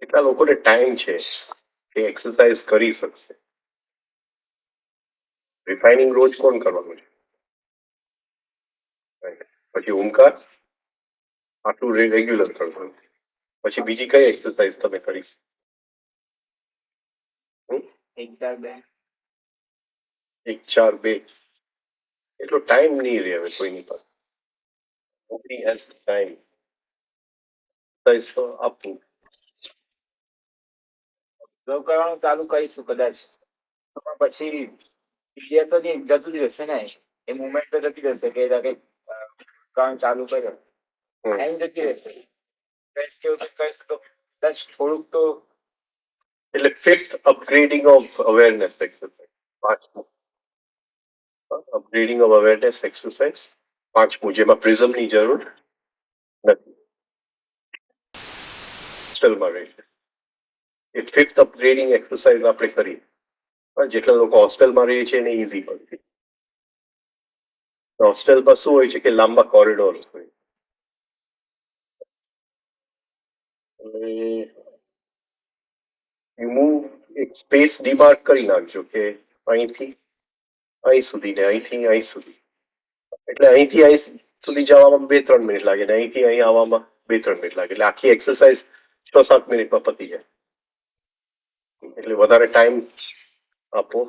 કેટલા લોકોને ટાઈમ છે કે એક્સરસાઇઝ કરી શકશે? રિફાઇનિંગ રોજ કોણ કરવાનું છે? Right. પછી ઓમકાર આટલું રેગ્યુલર કરવાનું. પછી બીજી કઈ એક્સરસાઇઝ તમે કરી શકો? એક ચાર બે 1-4-2 એટલો ટાઈમ નહીં રહે હવે કોઈની પાસે. Nobody has time. એક્સરસાઇઝ તો આપવું. ઓબ્ઝર્વ કરવાનું ચાલુ કરીશું કદાચ, પણ પછી ક્લિયર તો જતું જ રહેશે ને, એ મુમેન્ટ તો જતી રહેશે કે કામ ચાલુ કર્યો ટાઈમ જતી રહેશે. ફ્રેશ કેવું કઈ તો કદાચ થોડુંક તો એટલે ફિફ્થ અપગ્રેડિંગ ઓફ અવેરનેસ એક્સરસાઇઝ. પાંચમું અપગ્રેડિંગ ઓફ અવેરનેસ એક્સરસાઇઝ. પાંચમું જેમાં પ્રિઝમની જરૂર નથી. હોસ્ટેલમાં રહે છે એ ફિફ્થ અપગ્રેડિંગ એક્સરસાઇઝ આપણે કરીએ. જેટલા લોકો હોસ્ટેલમાં રહીએ છીએ એને ઇઝી પડતી. હોસ્ટેલમાં શું હોય છે કે લાંબા કોરિડોર હોય. એક સ્પેસ ડિમાર્ક કરી નાખજો કે અહીંથી અહીં સુધી ને અહીંથી અહીં સુધી. એટલે અહીંથી અહીં સુધી જવામાં 2-3 મિનિટ લાગે ને અહીંથી અહીં આવવામાં 2-3 મિનિટ લાગે. એટલે આખી એક્સરસાઇઝ 6-7 મિનિટમાં પતી જાય. એટલે વધારે ટાઈમ આપો.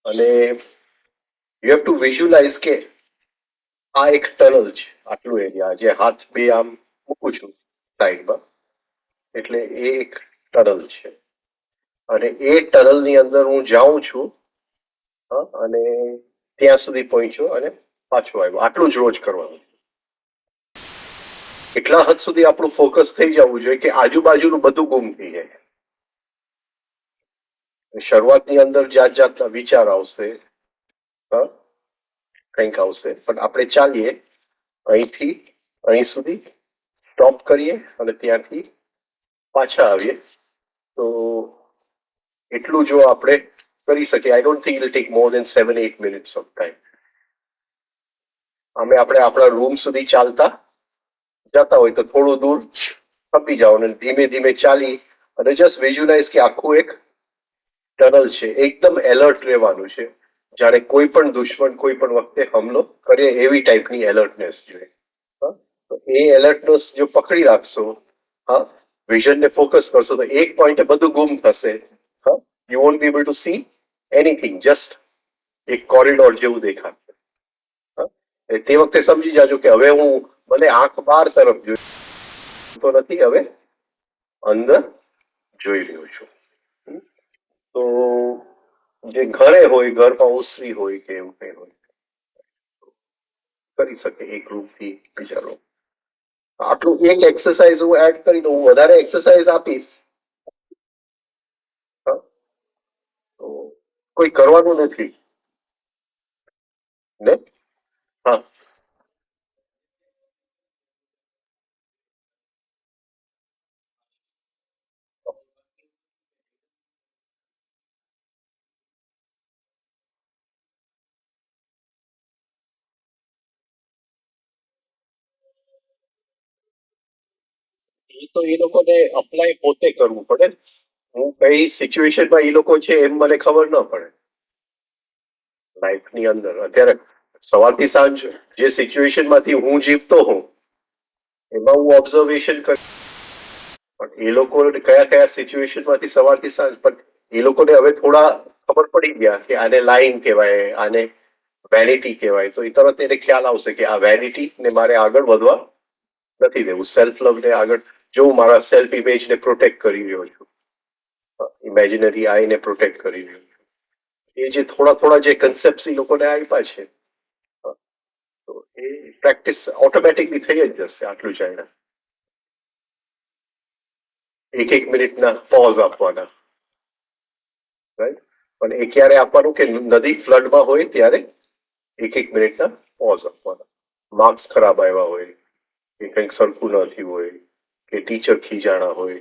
અને યુ હેવ ટુ વિઝ્યુઅલાઇઝ કે આ એક ટનલ છે. આટલું એરિયા જે હાથ બે આમ મૂકું છું સાઈડમાં, એટલે એ એક ટનલ છે. અને એ ટનલની અંદર હું જાઉં છું અને ત્યાં સુધી પહોંચ્યો અને પાછો આવ્યો. આટલું જ રોજ કરવાનું. એટલા હદ સુધી આપણું ફોકસ થઈ જવું જોઈએ કે આજુબાજુનું બધું ગુમ થઈ જાય. શરૂઆતની અંદર જાત જાતના વિચાર આવશે, કંઈક આવશે, પણ આપણે ચાલીએ અહીંથી અહીં સુધી, સ્ટોપ કરીએ અને ત્યાંથી પાછા આવીએ તો એટલું જો આપણે કરી શકીએ. I don't think it will take more than 7-8 minutes of time. અમે આપણે આપણા રૂમ સુધી ચાલતા જતા હોય તો થોડું દૂર ખપી જાઓ અને ધીમે ધીમે ચાલી અને જસ્ટ વિઝ્યુલાઇઝ કે આખું એક ટનલ છે. એકદમ એલર્ટ રહેવાનું છે. જ્યારે કોઈ પણ દુશ્મન કોઈ પણ વખતે હુમલો કરે એવી ટાઈપની એલર્ટનેસ જોઈએ. તો એ એલર્ટનેસ જો પકડી રાખશો, વિઝનને ફોકસ કરશો તો એક પોઈન્ટે બધું ગુમ થશે. You want be able to C anything. Just એક કોરિડોર જેવું દેખાશે. તે વખતે સમજી જાજો કે હવે હું મને આંખ બહાર તરફ જોઈ તો નથી, હવે અંદર જોઈ રહ્યો છું. તો જે ઘરે હોય, ઘરમાં ઓસરી હોય કે એવું કઈ હોય, કરી શકે એક રૂમથી બીજા રૂમ. આટલું એક એક્સરસાઇઝ હું એડ કરી દઉં. હું વધારે એક્સરસાઇઝ આપીશ તો કોઈ કરવાનું નથી ને. હા, એ તો એ લોકોને અપ્લાય પોતે કરવું પડે. હું કઈ સિચ્યુએશનમાં એ લોકો છે એમ મને ખબર ન પડે લાઈફની અંદર. અત્યારે સવારથી સાંજ જે સિચ્યુએશનમાંથી હું જીવતો હોઉં એમાં હું ઓબ્ઝર્વેશન કરી, પણ એ લોકો કયા કયા સિચ્યુએશનમાંથી સવારથી સાંજ, પણ એ લોકોને હવે થોડા ખબર પડી ગયા કે આને લાઈન કહેવાય, આને વેનિટી કહેવાય, તો એ તરત એને ખ્યાલ આવશે કે આ વેનિટી ને મારે આગળ વધવા નથી દેવું. સેલ્ફ લવ ને આગળ, જો હું મારા સેલ્ફ ઇમેજ ને પ્રોટેક્ટ કરી રહ્યો છું, ઇમેજિનરી આઈને પ્રોટેક્ટ કરી રહ્યો છું, એ જે થોડા થોડા જે કન્સેપ્ટ એ લોકોને આપ્યા છે, તો એ પ્રેક્ટિસ ઓટોમેટિકલી થઈ જ જશે. આટલું જાણ્યા, એક એક મિનિટના પોઝ આપવાના, રાઈટ? પણ એ ક્યારે આપવાનું કે નદી ફ્લડમાં હોય ત્યારે એક એક મિનિટના પોઝ આપવાના. માર્ક્સ ખરાબ આવ્યા હોય, કે કંઈક સરખું ન થયું હોય, કે ટીચર ખીજાણા હોય,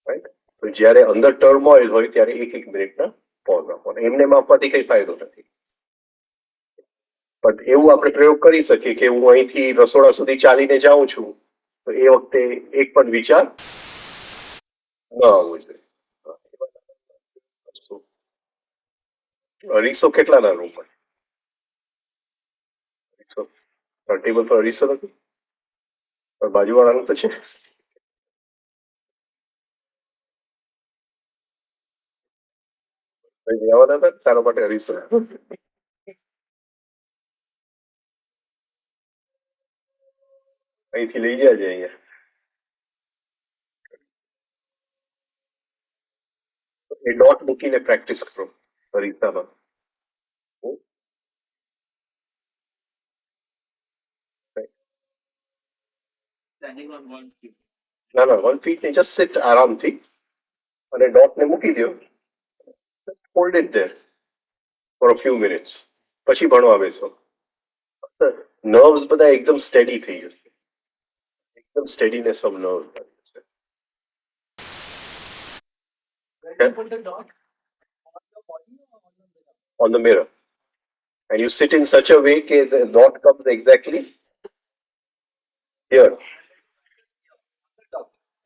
રાઈટ? તો જ્યારે અંદર ટર્મોઇલ હોય ત્યારે એક એક મિનિટના પોઝ આપવાના. એમને આપવાથી કઈ ફાયદો નથી. પણ એવું આપણે પ્રયોગ કરી શકીએ કે હું અહીંથી રસોડા સુધી ચાલીને જાઉં છું, તો એ વખતે એક પણ વિચાર ન આવવો જોઈએ. અઢીસો કેટલાના રૂમ પર? ટેબલ પર અઢીસો નથી, પણ બાજુવાળાનું તો છે. આવવાના હતા તારા માટે અઢીસો. અહીંથી લઈ જાય અહીંયા. એ ડોટ મૂકીને પ્રેક્ટિસ કરો અરીસામાં. ના ના, 1 feet ને જસ્ટ સિટ આરામથી અને ડોટને મૂકી દો. Hold it there for a few minutes. પછી ભણવા બેસો. નર્વ્સ બધા એકદમ સ્ટેડી થઈ જશે, એકદમ સ્ટેડીનેસ ઓફ નર્વ્સ આવી જશે. On the mirror, and you sit in such a way that the dot comes exactly here.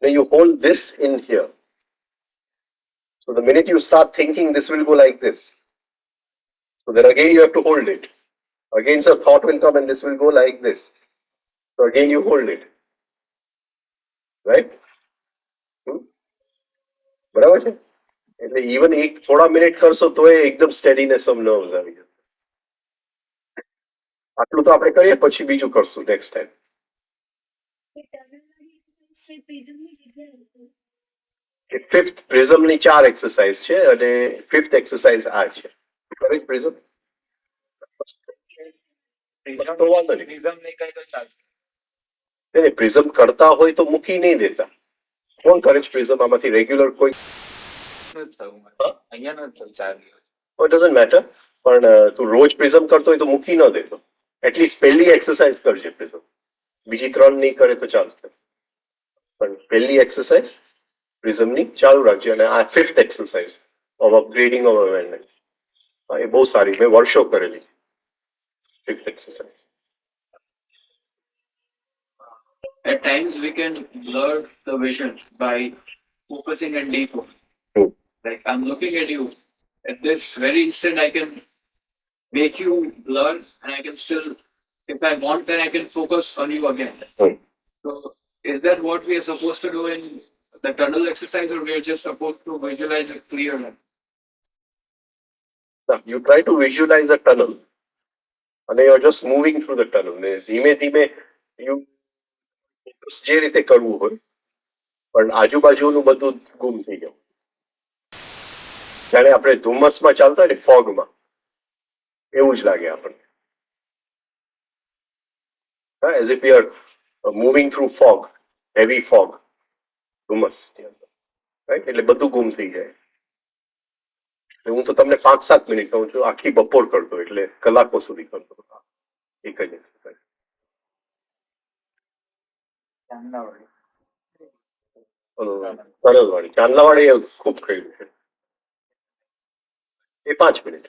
Then you hold this in here. So the minute you start thinking, this will go like this. So then again you have to hold it. Again some thought will come and this will go like this. So again you hold it. Right? બરાબર છે? એટલે even એક થોડા minute કરશો તો એકદમ સ્ટેડીનેસ of nerves આવી જશે. આટલું તો આપણે કરીએ, પછી બીજું કરશું નેક્સ્ટ ટાઈમ. ફિફ્થ પ્રિઝમની 4 એક્સરસાઇઝ છે અને ફિફ્થ એક્સરસાઇઝ આ છે. Correct prism? તો વાંધો નહીં. પ્રિઝમ કરતા હોય તો મૂકી નહીં દેતા. કોણ કરે છે પ્રિઝમ આમાંથી રેગ્યુલર કોઈ? ઇટ ડઝન્ટ મેટર, પણ તું રોજ પ્રિઝમ કરતો હોય તો મૂકી ન દેતો. એટલીસ્ટ પહેલી એક્સરસાઇઝ કરજે પ્રિઝમ. બીજી 3 નહીં કરે તો ચાલશે, પણ પહેલી એક્સરસાઇઝ પ્રિઝમની ચાલુ રાખજે. અને આ fifth exercise of upgrading of awareness, એ બહુ સારી, મેં વર્ષો કરેલી fifth exercise. At times we can blur the vision by focusing on deeper. Like I'm looking at you. At this very instant, I can make you blur, and I can still, if I want, then I can focus on you again. So, is that what we are supposed to do in the tunnel exercise, or we are just supposed to visualize it clearly? You try to visualize a tunnel, and you're just moving through the tunnel. ધીમે ધીમે you જે રીતે કરવું હોય, પણ આજુબાજુનું બધું ગુમ થઈ ગયું. જાણે આપણે ધુમ્મસમાં ચાલતા હોય ને, ફોગમાં, એવું જ લાગે આપણને. As if you are moving through fog, heavy fog, ધુમ્મસ, રાઈટ? એટલે બધું ગુમ થઈ જાય. હું તો તમને 5-7 મિનિટ કહું છું, આખી બપોર કરતો, એટલે કલાકો સુધી કરતો એક જ એક્સરસાઇઝ. સરળવાળી, ચાંદલાવાળી ખૂબ કર્યું છે. એ 5 મિનિટ.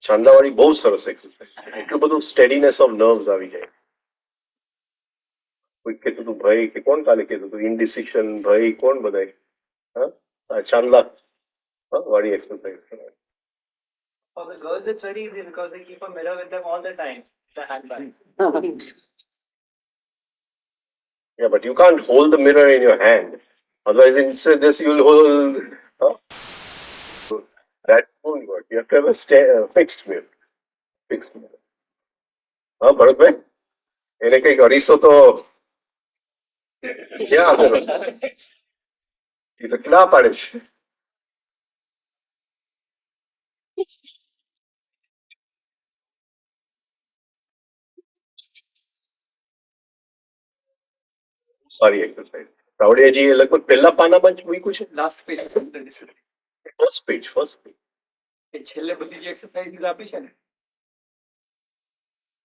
ચાંદલાવાળી બહુ સરસ એક્સરસાઇઝ છે. એટલું બધું સ્ટેડીનેસ ઓફ નર્વ્સ આવી જાય. કોઈ કહેતું હતું ભય, કે કોણ કાલે કહેતું હતું ઇનડિસિશન, ભય, કોણ બધાય? હા, ચાંદલા વાળી exercise. For the girls, it's very easy because they keep a mirror with them all the time. The handbags. Yeah, but you can't hold the mirror in your hand. Otherwise, instead this you'll hold. Huh? That won't work. You have to have a fixed mirror. Fixed mirror. હા ભરતભાઈ એને કઈક અરીસો તો ક્યાં આપેલો એ તો ના પાડે છે. સારી એક્સરસાઇઝ તાવડિયાજી એ લગભગ પહેલા પાનામાં જ મૂક્યું છે. Last page. ફર્સ્ટ પેજ એ છેલ્લે બધી જે એક્સરસાઇઝીસ આપી છે ને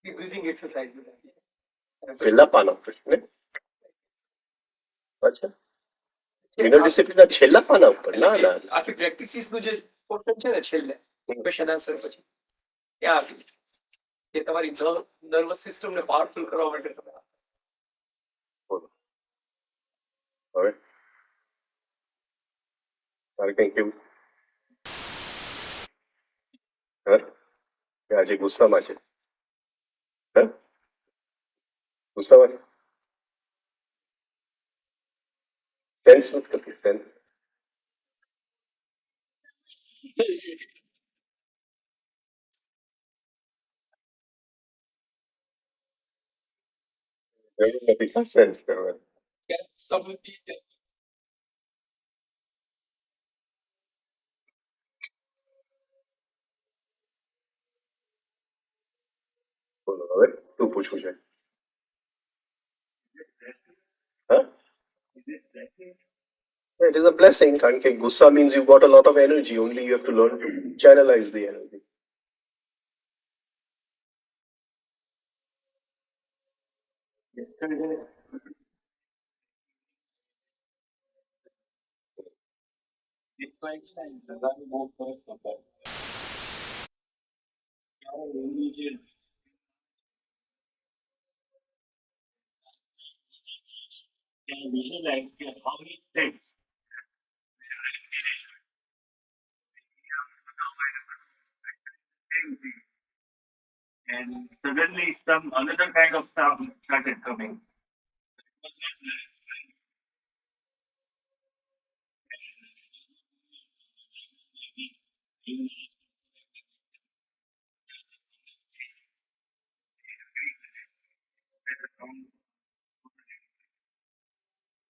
એ બ્રીથિંગ એક્સરસાઇઝીસ આપી છે. પહેલા પાના પર છે ને. અચ્છા ઇનર ડિસિપ્લિનના છેલ્લા પાના ઉપર ના ના આખી પ્રેક્ટિસિસ નું જે પોર્શન છે ને છેલ્લે ક્વેશ્ચન આન્સર પછી ત્યાં આપ્યું કે તમારી નર્વસ સિસ્ટમ ને પાવરફુલ કરવા માટે તમે હવે તારે કઈ કેવું હા કે આજે ગુસ્સામાં છે હા ગુસ્સામાં સેન્સ નથી કરતી સેન્સ જરૂર નથી કા સેન્સ કરવાની. બોલો હવે શું પૂછવું છે હા It is a blessing કારણ કે ગુસ્સા means you've got a lot of energy. Only you have to learn to channelize the energy. And suddenly some another kind of sound started coming.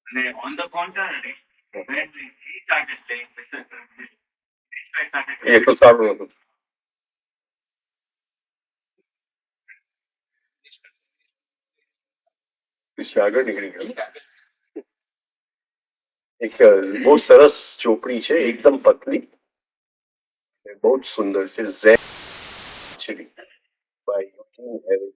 And on the contrary, when he started playing, this guy started એ તો સારું હતું. પછી આગળ નીકળી ગયો. એક બહુ સરસ ચોપડી છે એકદમ પતલી બહુ જ સુંદર છે Zen by Eugene Herrigan.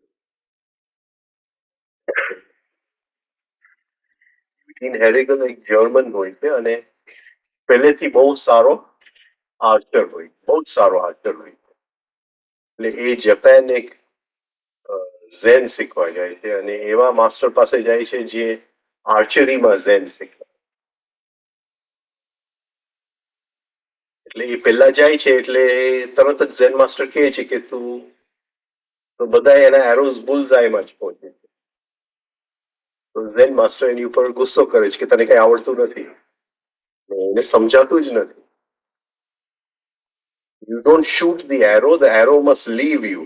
Eugene Herrigan એક જર્મન હોય છે અને પહેલેથી બહુ સારો આર્ચર હોય બહુ જ સારો આર્ચર હોય એટલે એ જાપાન એક ઝેન શીખવા જાય છે અને એવા માસ્ટર પાસે જાય છે જે આર્ચરીમાં ઝેન શીખવા એટલે એ પહેલા જાય છે એટલે તરત જ ઝેન માસ્ટર કહે છે કે તું તો બધા એના એરોઝ બુલ્ઝઆઈમાં જ પહોંચે છે તો ઝેન માસ્ટર એની ઉપર ગુસ્સો કરે છે કે તને કઈ આવડતું નથી એને સમજાતું જ નથી you don't shoot the the arrow must leave you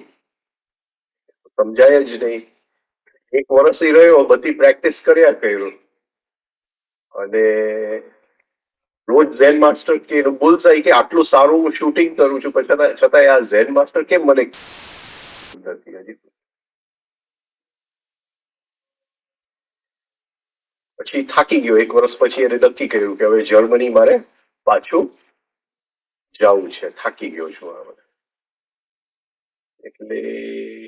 સમજાય જ નહીં એક વર્ષ એ રહ્યો બધી પ્રેક્ટિસ કર્યા કર્યો અને રોજ ઝેન માસ્ટર કે એનું બુલ્ઝઆઈ કે આટલું સારું હું શૂટિંગ કરું છું પણ છતાંય આ ઝેન માસ્ટર કેમ મને નથી હજી પછી થાકી ગયો એક વર્ષ પછી એને નક્કી કર્યું કે હવે જર્મની મારે પાછું જવું છે થાકી ગયો છું આ બધા એટલે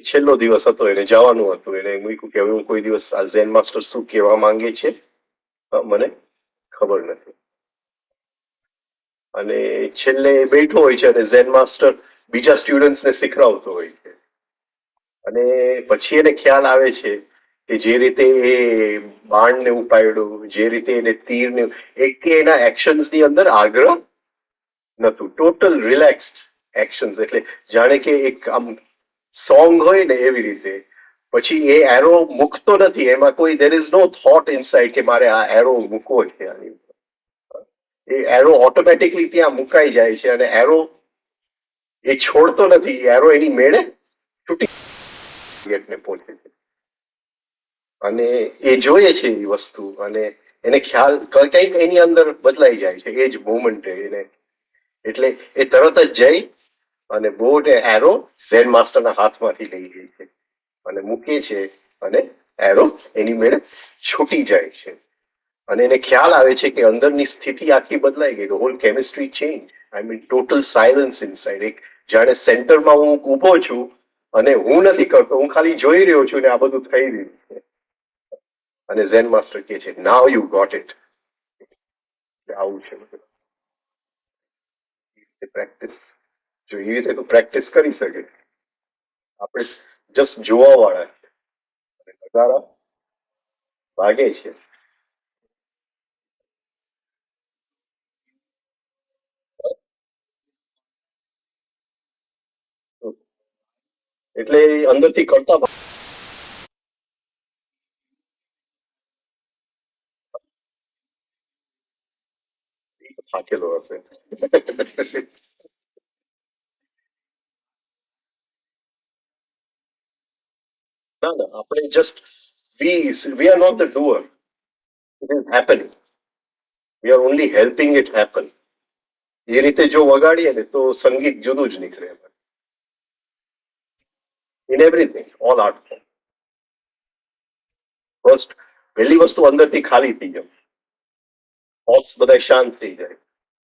છેલ્લો દિવસ હતો એને જવાનું હતું એને મૂક્યું કે હવે હું કોઈ દિવસ આ ઝેન માસ્ટર શું કહેવા માંગે છે મને ખબર નથી અને છેલ્લે બેઠો હોય છે અને ઝેન માસ્ટર બીજા સ્ટુડન્ટ્સને શીખવાડતો હોય છે અને પછી એને ખ્યાલ આવે છે કે જે રીતે એ બાણને ઉપાડ્યું જે રીતે એને તીરને એક કે એના એક્શન્સની અંદર આગ્રહ નતું ટોટલ રિલેક્સ્ડ એક્શન્સ, એટલે જાણે કે એક આમ સોંગ હોય ને એવી રીતે. પછી એ એરો મૂકતો નથી, એમાં કોઈ there is no thought inside કે મારે આ એરો મૂકવો છે આની ઉપર. એ એરો ઓટોમેટિકલી ત્યાં મુકાઈ જાય છે અને એરો એ છોડતો નથી, એરો એની મેળે તૂટી ને પહોંચે છે. અને એ જોઈએ છે એ વસ્તુ અને એને ખ્યાલ કંઈક એની અંદર બદલાઈ જાય છે એ જ મોમેન્ટે એને. એટલે એ તરત જ જઈ અને બોટ એરો ઝેન માસ્ટરના હાથમાંથી લઈ ગઈ છે અને મૂકે છે અને એરો એની મેળે છૂટી જાય છે. અને એને ખ્યાલ આવે છે કે અંદરની સ્થિતિ આખી બદલાઈ ગઈ, whole chemistry change. I mean total silence inside. એક જાણે સેન્ટરમાં હું ઊભો છું અને હું નથી કરતો, હું ખાલી જોઈ રહ્યો છું ને આ બધું થઈ રહ્યું છે. અને ઝેન માસ્ટર કહે છે નાવ યુ ગોટ ઇટ. આવું છે બધું. પ્રેક્ટિસ જો એવી રીતે તો પ્રેક્ટિસ કરી શકે. આપણે જસ્ટ જોવા વાળા છે અને નગારા વાગે છે. એટલે અંદરથી કરતા થાકેલો હશે. ના ના, આપણે just we are not the doer, it is happening, we are only helping it happen. એ રીતે જો વગાડીએ ને તો સંગીત જુદું જ નીકળે. In everything, all art form. First પહેલી વસ્તુ અંદરથી ખાલી થઈ જાય, થોટ્સ બધા શાંત થઈ જાય,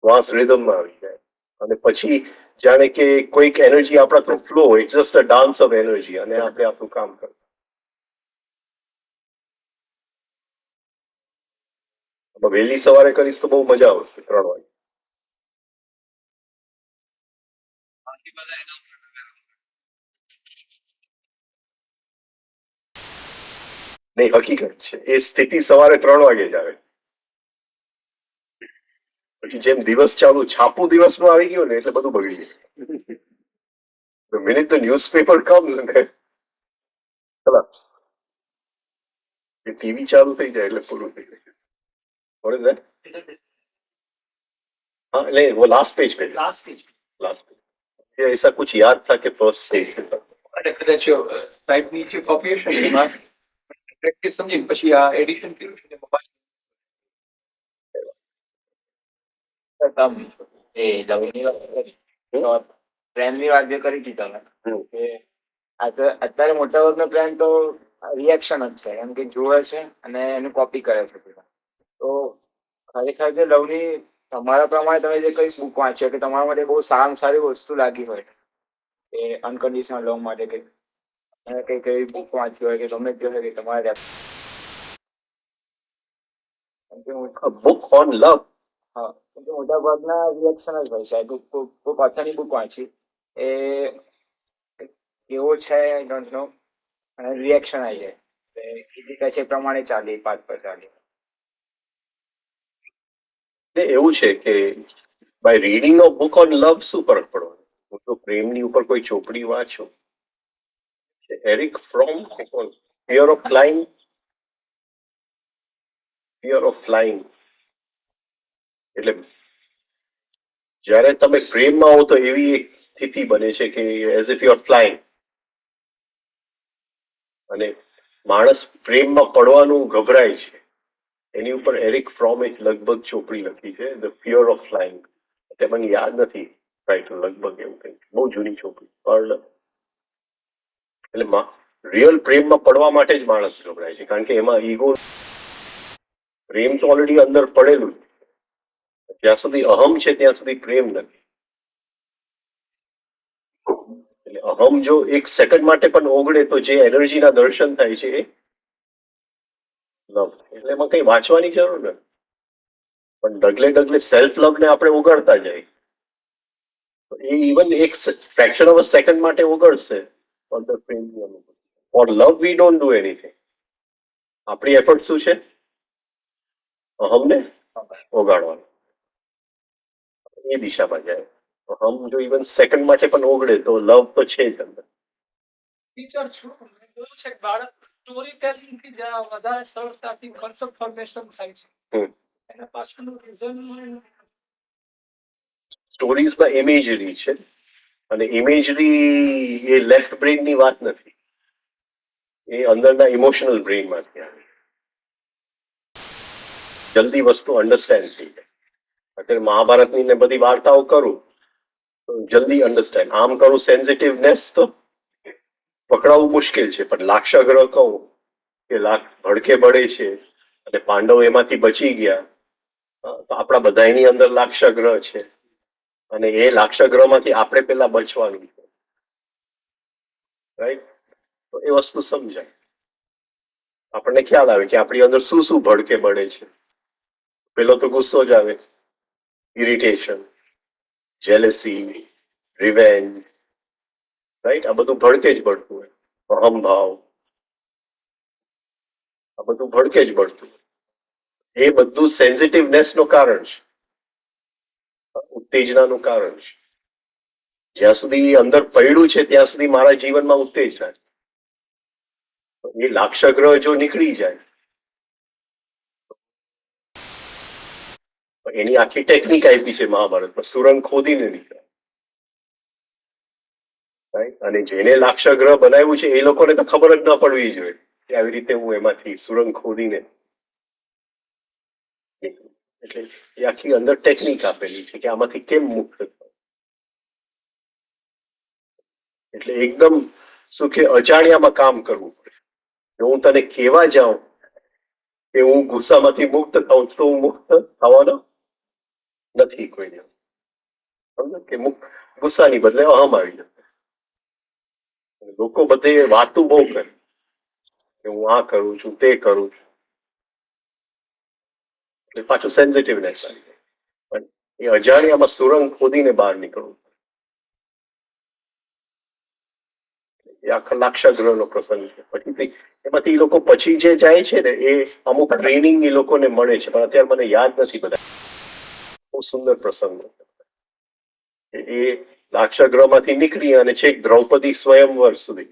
શ્વાસ રિધમમાં આવી જાય અને પછી જાણે કે કોઈક એનર્જી આપણા થ્રુ ફ્લો હોય, just a dance of energy, અને આપણે આપણું કામ કરવું. વહેલી સવારે કરીશ તો બહુ મજા આવશે 3 વાગે. બાકી બધા એના નહીં, હકીકત છે એ સ્થિતિ સવારે 3 વાગે જ આવે. પછી જેમ દિવસ ચાલુ છાપું દિવસમાં આવી ગયું ને એટલે બધું બગડી ગયું. The minute the newspaper comes ને ખલાસ, એ ટીવી ચાલુ થઈ જાય એટલે પૂરું થઈ જાય. What is that? हाँ नहीं, वो लास्ट पेज पे લાસ્ટ પેજ लास्ट पेज ये ऐसा कुछ याद था कि फर्स्ट पेज पे था. અને કદાચ સાહેબની જે કોપી હશે ને એમાં પ્રેક્ટિસ સમજીને પછી આ એડિશન કર્યું છે ને મોબાઈલ એ લવની વાત કરી તો પ્રેમની વાત જે કરી હતી તમે કે અત્યારે મોટા ભાગનો પ્રેમ તો રિએક્શન જ છે, એમ કે જોવે છે અને એનું કોપી કરે છે બધા. તો ખરેખર જે લવની તમારા પ્રમાણે તમે જે કઈ બુક વાંચ્યો કે તમારા માટે બહુ સારામાં સારી વસ્તુ લાગી હોય કે અનકન્ડિશનલ લવ માટે કઈ કઈ બુક વાંચી હોય કે ગમે તે હોય કે તમારે book on love. હા, કેમ કે મોટા ભાગના રિએક્શન જ હોય છે. કોઈ પાછળની બુક વાંચી એ કેવો છે આઈ ડોન્ટ નો અને રિએક્શન આવી જાય એ જે કહે છે એ પ્રમાણે ચાલે, એ પાથ પર ચાલે. ને એવું છે કે by reading of book on love શું ફરક પડવાનો? હું તો પ્રેમની ઉપર કોઈ ચોપડી વાંચું, Eric from fear of flying, fear of flying. એટલે જ્યારે તમે પ્રેમમાં હો તો એવી એક સ્થિતિ બને છે કે as if you are flying. અને માણસ પ્રેમમાં પડવાનું ગભરાય છે. એની ઉપર એરિક ફ્રોમે લગભગ ચોપડી લખી છે, ધ ફિયર ઓફ ફ્લાઇંગ. તે મને યાદ નથી ટાઇટલ, લગભગ એવું કંઈક, બહુ જૂની ચોપડી. એટલે રિયલ પ્રેમમાં પડવા માટે જ માણસ ગભરાય છે, કારણ કે એમાં ઈગો, પ્રેમ તો ઓલરેડી અંદર પડેલું છે. જ્યાં સુધી અહમ છે ત્યાં સુધી પ્રેમ નથી. એટલે અહમ જો એક સેકન્ડ માટે પણ ઓગળે તો જે એનર્જીના દર્શન થાય છે એ લવ. એટલે એમાં કઈ વાંચવાની જરૂર નથી, પણ ડગલે ડગલે સેલ્ફ લવ ને આપણે ઓગાળતા જાય. એ ઇવન એક ફ્રેક્શન ઓફ અ સેકન્ડ માટે ઓગળશે. For love we don't do anything. આપણી એફર્ટ શું છે? અહમને ઓગાળવાનું, એ દિશામાં જાય. હમ જો ઇવન સેકન્ડ માટે પણ ઓગળે તો લવ તો છે જ અંદર. ટીચર છું મેં જોયું છે કે બાળક સ્ટોરી ટેલિંગ થી જ્યાં વધારે સરળતાથી કન્સેપ્ટ ફોર્મેશન થાય છે હમ. એના પાછળનું રીઝન સ્ટોરીઝમાં ઇમેજરી છે અને ઇમેજરી એ લેફ્ટ બ્રેન ની વાત નથી, એ અંદરના ઇમોશનલ બ્રેન માંથી આવે. જલ્દી વસ્તુ અન્ડરસ્ટેન્ડ થઈ જાય. અત્યારે મહાભારતની ને બધી વાર્તાઓ કરું તો જલ્દી અન્ડરસ્ટેન્ડ, આમ કરું સેન્સિટિવનેસ તો પકડાવવું મુશ્કેલ છે, પણ લાક્ષાગ્રહ કહું કે ભડકે બળે છે અને પાંડવ એમાંથી બચી ગયા, તો આપણા બધાની અંદર લાક્ષાગ્રહ છે અને એ લાક્ષાગ્રહમાંથી આપણે પેલા બચવાનું છે, રાઈટ? તો એ વસ્તુ સમજાય, આપણને ખ્યાલ આવે કે આપણી અંદર શું શું ભડકે બળે છે. પેલો તો ગુસ્સો જ આવે, ઇરિટેશન, જેલસી, રિવેન્જ, રાઈટ? આ બધું ભડકે જ બળતું હોય. અહમભાવ, આ બધું ભડકે જ બળતું હોય. એ બધું સેન્સિટિવનેસ નું કારણ છે, ઉત્તેજનાનું કારણ છે. જ્યાં સુધી અંદર પડ્યું છે ત્યાં સુધી મારા જીવનમાં ઉત્તેજના છે. એ લાક્ષાગ્રહ જો નીકળી જાય, એની આખી ટેકનિક આપી છે મહાભારતમાં, સુરંગ ખોદીને નીકળે, રાઈટ? અને જેને લાક્ષાગ્રહ બનાવ્યું છે એ લોકોને તો ખબર જ ન પડવી જોઈએ કે આવી રીતે હું એમાંથી સુરંગ ખોદીને, એટલે એ આખી અંદર ટેકનિક આપેલી છે કે આમાંથી કેમ મુક્ત થવું. એટલે એકદમ શું કે અજાણ્યામાં કામ કરવું પડે. જો હું તને કેવા જાઉં કે હું ગુસ્સામાંથી મુક્ત થાઉં તો હું મુક્ત થવાનો નથી કોઈને. સમજો કે ગુસ્સાની બદલે અહમ આવી જશે. લોકો બધે વાતું બહુ કરે કે હું આ કરું છું તે કરું છું, એટલે પાછું સેન્સિટિવનેસ આવી જાય. પણ એ અજાણ્યામાં સુરંગ ખોદીને બહાર નીકળવું, એ આખા લાક્ષાગ્રહનો પ્રસંગ છે. પછી એમાંથી એ લોકો પછી જે જાય છે ને એ અમુક ટ્રેનિંગ એ લોકોને મળે છે, પણ અત્યારે મને યાદ નથી બધા. બહુ સુંદર પ્રસંગ એ લાક્ષાગ્રહમાંથી નીકળી અને છેક દ્રૌપદી સ્વયંવર સુધી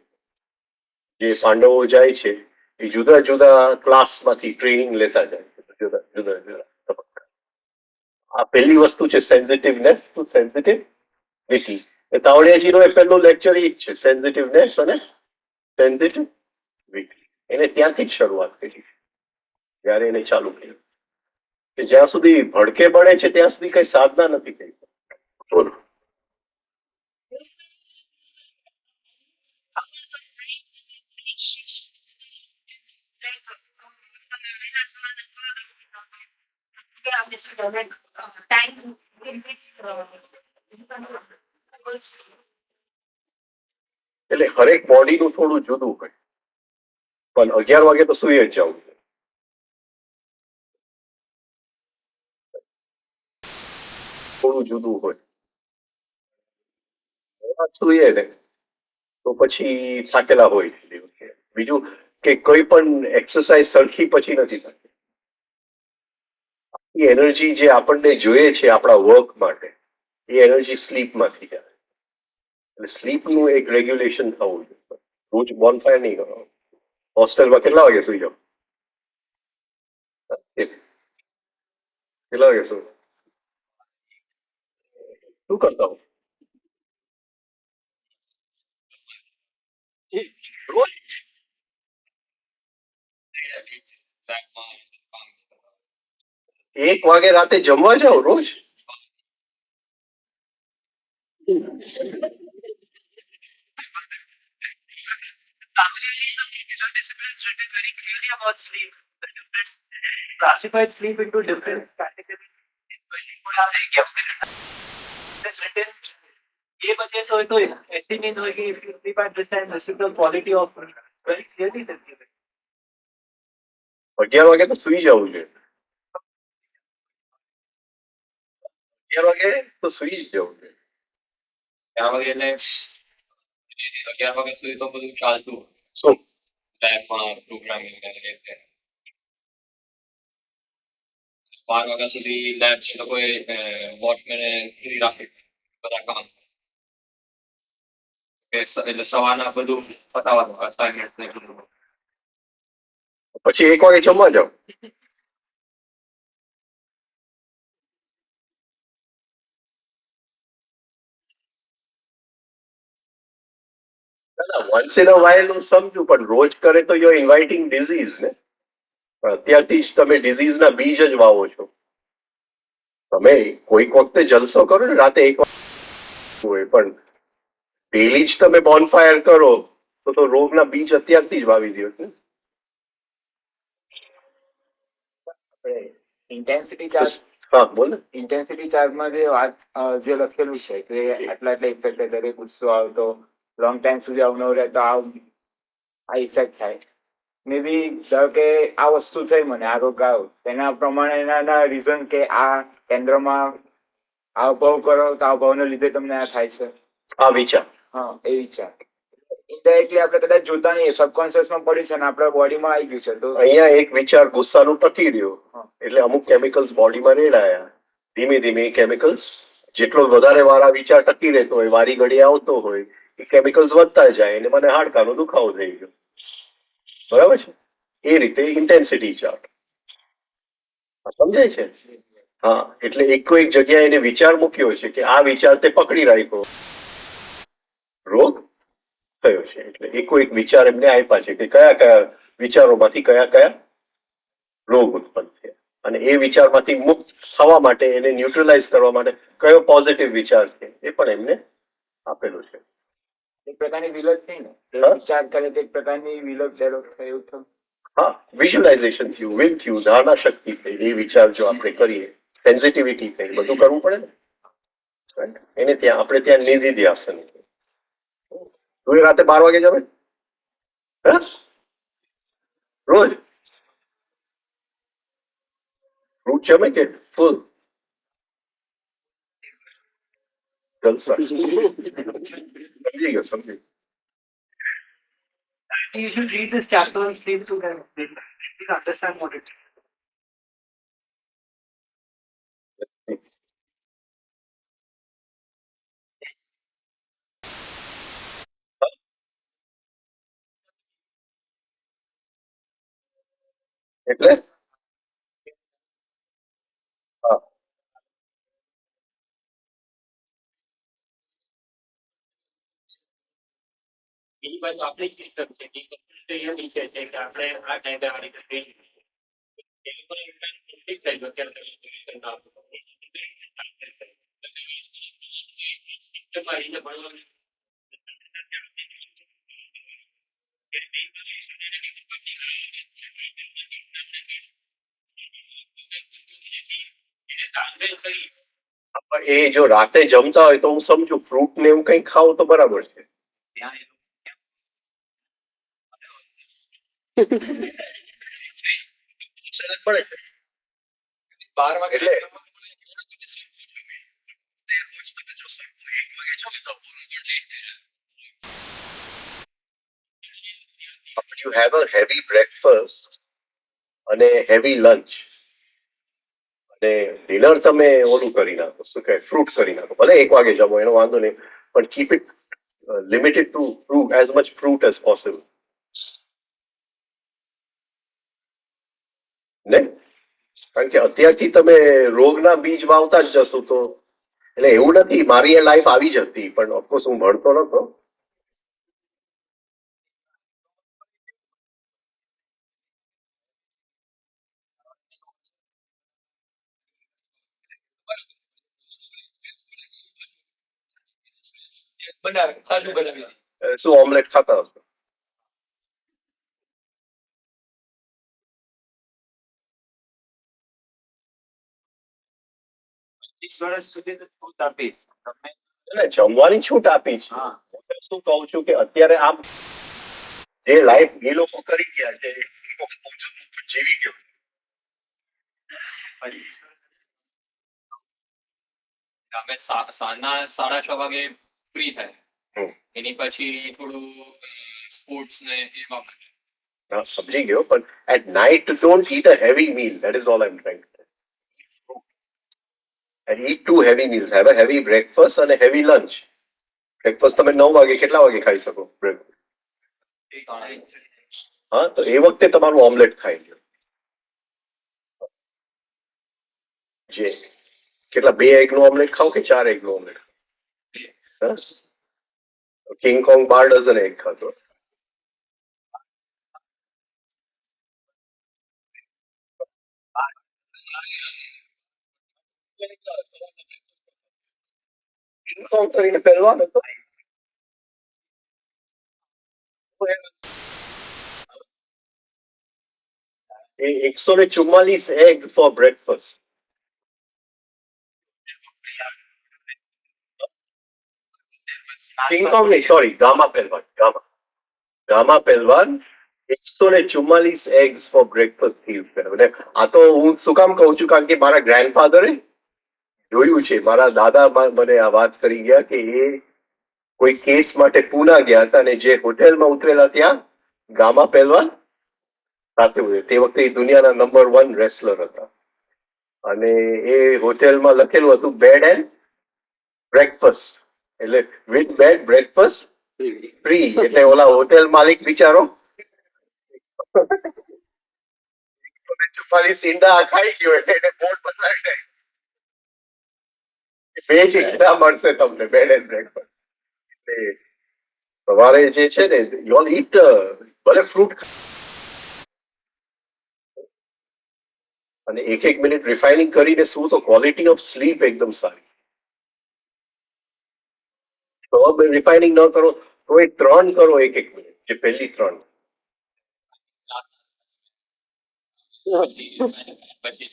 જે પાંડવો જાય છે એ જુદા જુદા ક્લાસમાંથી ટ્રેનિંગ લેતા જાય છે, જુદા જુદા તબક્કા. આ પહેલી વસ્તુ છે સેન્સિટિવનેસ ટુ સેન્સિટિવિટી. એ તાવડિયાજીનો એ પહેલું લેક્ચર એ જ છે, સેન્સિટિવનેસ અને સેન્સિટિવિટી. એને ત્યાંથી જ શરૂઆત કરી જયારે એને ચાલુ કર્યું કે જ્યાં સુધી ભડકે બળે છે ત્યાં સુધી કઈ સાધના નથી કરી. બોલો. એટલે હરેક બોડીનું થોડું જુદું હોય, પણ 11 વાગે તો સુઈ જ જવું. થોડું જુદું હોય, સુઈએ ને તો પછી થાકેલા હોય. બીજું કે કોઈ પણ એક્સરસાઇઝ સરખી પછી નથી થતી. એ એનર્જી જે આપણને જોઈએ છે આપણા વર્ક માટે, એ એનર્જી સ્લીપમાંથી જાય. એટલે સ્લીપનું એક રેગ્યુલેશન થવું જોઈએ. રોજ બોનફાયર નહીં કરો. હોસ્ટેલમાં કેટલા વાગે સુઈ જાઓ? કેટલા વાગે સુઈ? શું કરતા હો? રોજ 1 વાગે રાતે જમવા જાઓ રોજ? disciplines written very clearly about sleep. The different classified sleep into different categories. It's written. ये वजह से तो ऐसी नींद होगी if you sleep at this time, this is the quality of sleep. Very clearly written. 11 વાગે તો સુઈ જવું જોઈએ. 11 વાગે તો સુઈ જ જવું જોઈએ. ત્યાં વાગે એટલે 11 વાગ્યા સુધી તો બધું ચાલતું શું? લેબમાં પ્રોગ્રામિંગ અને એ તે. 12 વાગ્યા સુધી લેબ લોકોએ વોચમેને ફ્રી રાખી. બધા કામ એટલે સવારના બધું પતાવવાનું અસાઇનમેન્ટ ને બધું. પછી 1 વાગે જમવા જાવ. વન્સ ઇન અ વાઇલ હું સમજુ, પણ રોજ કરે તો યુ ઇન્વાઇટિંગ ડિઝીઝ ને. અત્યારથી જ તમે ડિઝીઝના બીજ જ વાવો છો. તમે કોઈક વખતે જલસો કરો ને રાતે 1 વાગે હોય, પણ ડેલી જ તમે બોનફાયર કરો તો રોગના બીજ અત્યારથી જ વાવી દો ને. ઇન્ટેન્સિટી ચાર્જ હા બોલ ને. ઇન્ટેન્સિટી ચાર્જમાં જે વાત જે લખેલું છે કે આટલા ઇફેક્ટ દરેક ગુસ્સો આવતો લોંગ ટાઈમ સુધી આવનો રહે તો આ ઇફેક્ટ થાય. મે બી ધારો કે આ વસ્તુ થઈ મને આ રોગ આવ્યો તેના પ્રમાણેના રીઝન કે આ કેન્દ્રમાં આ ભાવ કરો તો આ ભાવને લીધે તમને આ થાય છે. આ વિચાર. હા એ વિચાર ઇનડાયરેક્ટલી આપણે કદાચ જોતા નહીં સબકોન્શિયસમાં પડ્યું છે અને આપણા બોડીમાં આવી ગયું છે તો અહીંયા એક વિચાર ગુસ્સાનું ટકી રહ્યો એટલે અમુક કેમિકલ્સ બોડીમાં રેડાયા. ધીમે ધીમે એ કેમિકલ્સ જેટલો વધારે વાર આ વિચાર ટકી રહેતો હોય, વારી ઘડી આવતો હોય, એ કેમિકલ્સ વધતા જાય અને મને હાડકાનો દુખાવો થઈ ગયો. બરાબર છે. એ રીતે ઇન્ટેન્સિટી ચાર્ટ સમજાય છે. હા, એટલે એક જગ્યાએ એને વિચાર મૂક્યો છે કે આ વિચાર તે પકડી રાખ્યો, રોગ થયો છે. એટલે એક વિચાર એમને આપ્યા છે કે કયા કયા વિચારોમાંથી કયા કયા રોગ ઉત્પન્ન થયા અને એ વિચારમાંથી મુક્ત થવા માટે એને ન્યુટ્રલાઇઝ કરવા માટે કયો પોઝિટિવ વિચાર છે એ પણ એમને આપેલું છે. એક પ્રકારની વિલક થઈ ને વિચાર કરે તો એક પ્રકારની વિલક ડેવલપ થાય એવું થયું. હા, વિઝ્યુલાઇઝેશન થયું, વિલ થયું, ધારણા શક્તિ થઈ, એ વિચાર જો આપણે કરીએ, સેન્સિટિવિટી થઈ, બધું કરવું પડે ને. એને ત્યાં આપણે ત્યાં નિધિ ધ્યાસન. તું રાતે 12 વાગે જમે રોજ ફ્રૂટ જમે કે ફૂલ જલસા. સમજી ગયો સમજી. You should read this chapter and sleep together. You'll understand what it is. એટલે હા, બીજી બાજુ આપણી સિસ્ટમ છે કે એ નીચે છે કે આપણે આ કાયદાવાળી કરી એ લોકો કમ્પ્લીટ થઈ ગયો અત્યારે તમે સોલ્યુશન આપો સિસ્ટમમાં રહીને ભણવાનું એ જો રાતે જમતા હોય તો હું સમજુ ફ્રૂટ ને એવું કઈ ખાવું તો બરાબર છે. પડે 12 વાગે એટલે you have a heavy breakfast અને હેવી લંચ અને ડિનર તમે ઓલું કરી નાખો, શું કહે, ફ્રૂટ કરી નાખો. ભલે 1 વાગે જમો એનો વાંધો નહીં, પણ keep it limited to fruit, as much fruit as possible ને. કારણ કે અત્યારથી તમે રોગના બીજ વાવતા જ જશો તો એટલે એવું નથી. મારી એ લાઈફ આવી જ હતી, પણ ઓફકોર્સ હું ભણતો નતો. બનાવે તાજું બનાવી. શું ઓમલેટ ખાતા હશો? 20 વર્ષ સુધી તો છૂટ આપી તમે એટલે જમવાની છૂટ આપી છે. હા હું તો શું કહું છું કે અત્યારે આમ જે લાઈફ એ લોકો કરી ગયા છે એ વખત હું પણ જીવી ગયો. અમે સાંજના 6:30 વાગે ફ્રી થાય. હમ. એની પછી થોડું સ્પોર્ટ્સ ને એ વાપરે. હા, સમજી ગયો, પણ at night don't eat a heavy meal. That is all I am trying. and eat two heavy meals. Have a heavy breakfast and a heavy lunch. Breakfast તમે 9 વાગે કેટલા વાગે ખાઈ શકો? હા, તો એ વખતે તમારું ઓમલેટ ખાઈ લો. જે કેટલા 2 એગ નું ઓમલેટ ખાઓ કે 4 એગ નું omelette? King Kong 12 dozen egg ખાતો. કિંગ કોંગ કરીને પહેલવાન હતો. એ 144 egg for breakfast. King Kong નહીં, સોરી, ગામા પહેલવાન. ગામા પહેલવાન 144 એગ્સ ફોર બ્રેકફાસ્ટ થી. આ તો હું શું કામ કહું છું, કારણ કે મારા ગ્રેન્ડફાધરે જોયું છે. મારા દાદા મને આ વાત કરી ગયા કે એ કોઈ કેસ માટે પૂના ગયા હતા અને જે હોટેલમાં ઉતરેલા ત્યાં ગામા પહેલવાન સાથે હોય. તે વખતે એ દુનિયાના નંબર 1 રેસલર હતા અને એ હોટેલમાં લખેલું હતું બેડ એન્ડ બ્રેકફાસ્ટ, એટલે વિથ બેડ બ્રેકફાસ્ટ ફ્રી. એટલે ઓલા હોટેલ માલિક બિચારો 144 ઈંડા ખાઈ ગયો એટલે એને બોર્ડ બતાવી દે બે જ ઈંડા મળશે તમને બેડ એન્ડ બ્રેકફાસ્ટ. એટલે સવારે જે છે ને, યુ ઓલ ઈટ, ભલે ફ્રૂટ અને એક મિનિટ રિફાઇનિંગ કરીને શું, તો ક્વોલિટી ઓફ સ્લીપ એકદમ સારી. તો રિફાઇનિંગ ન કરો તો એ 3 કરો એક મિનિટ, જે પહેલી 3. પછી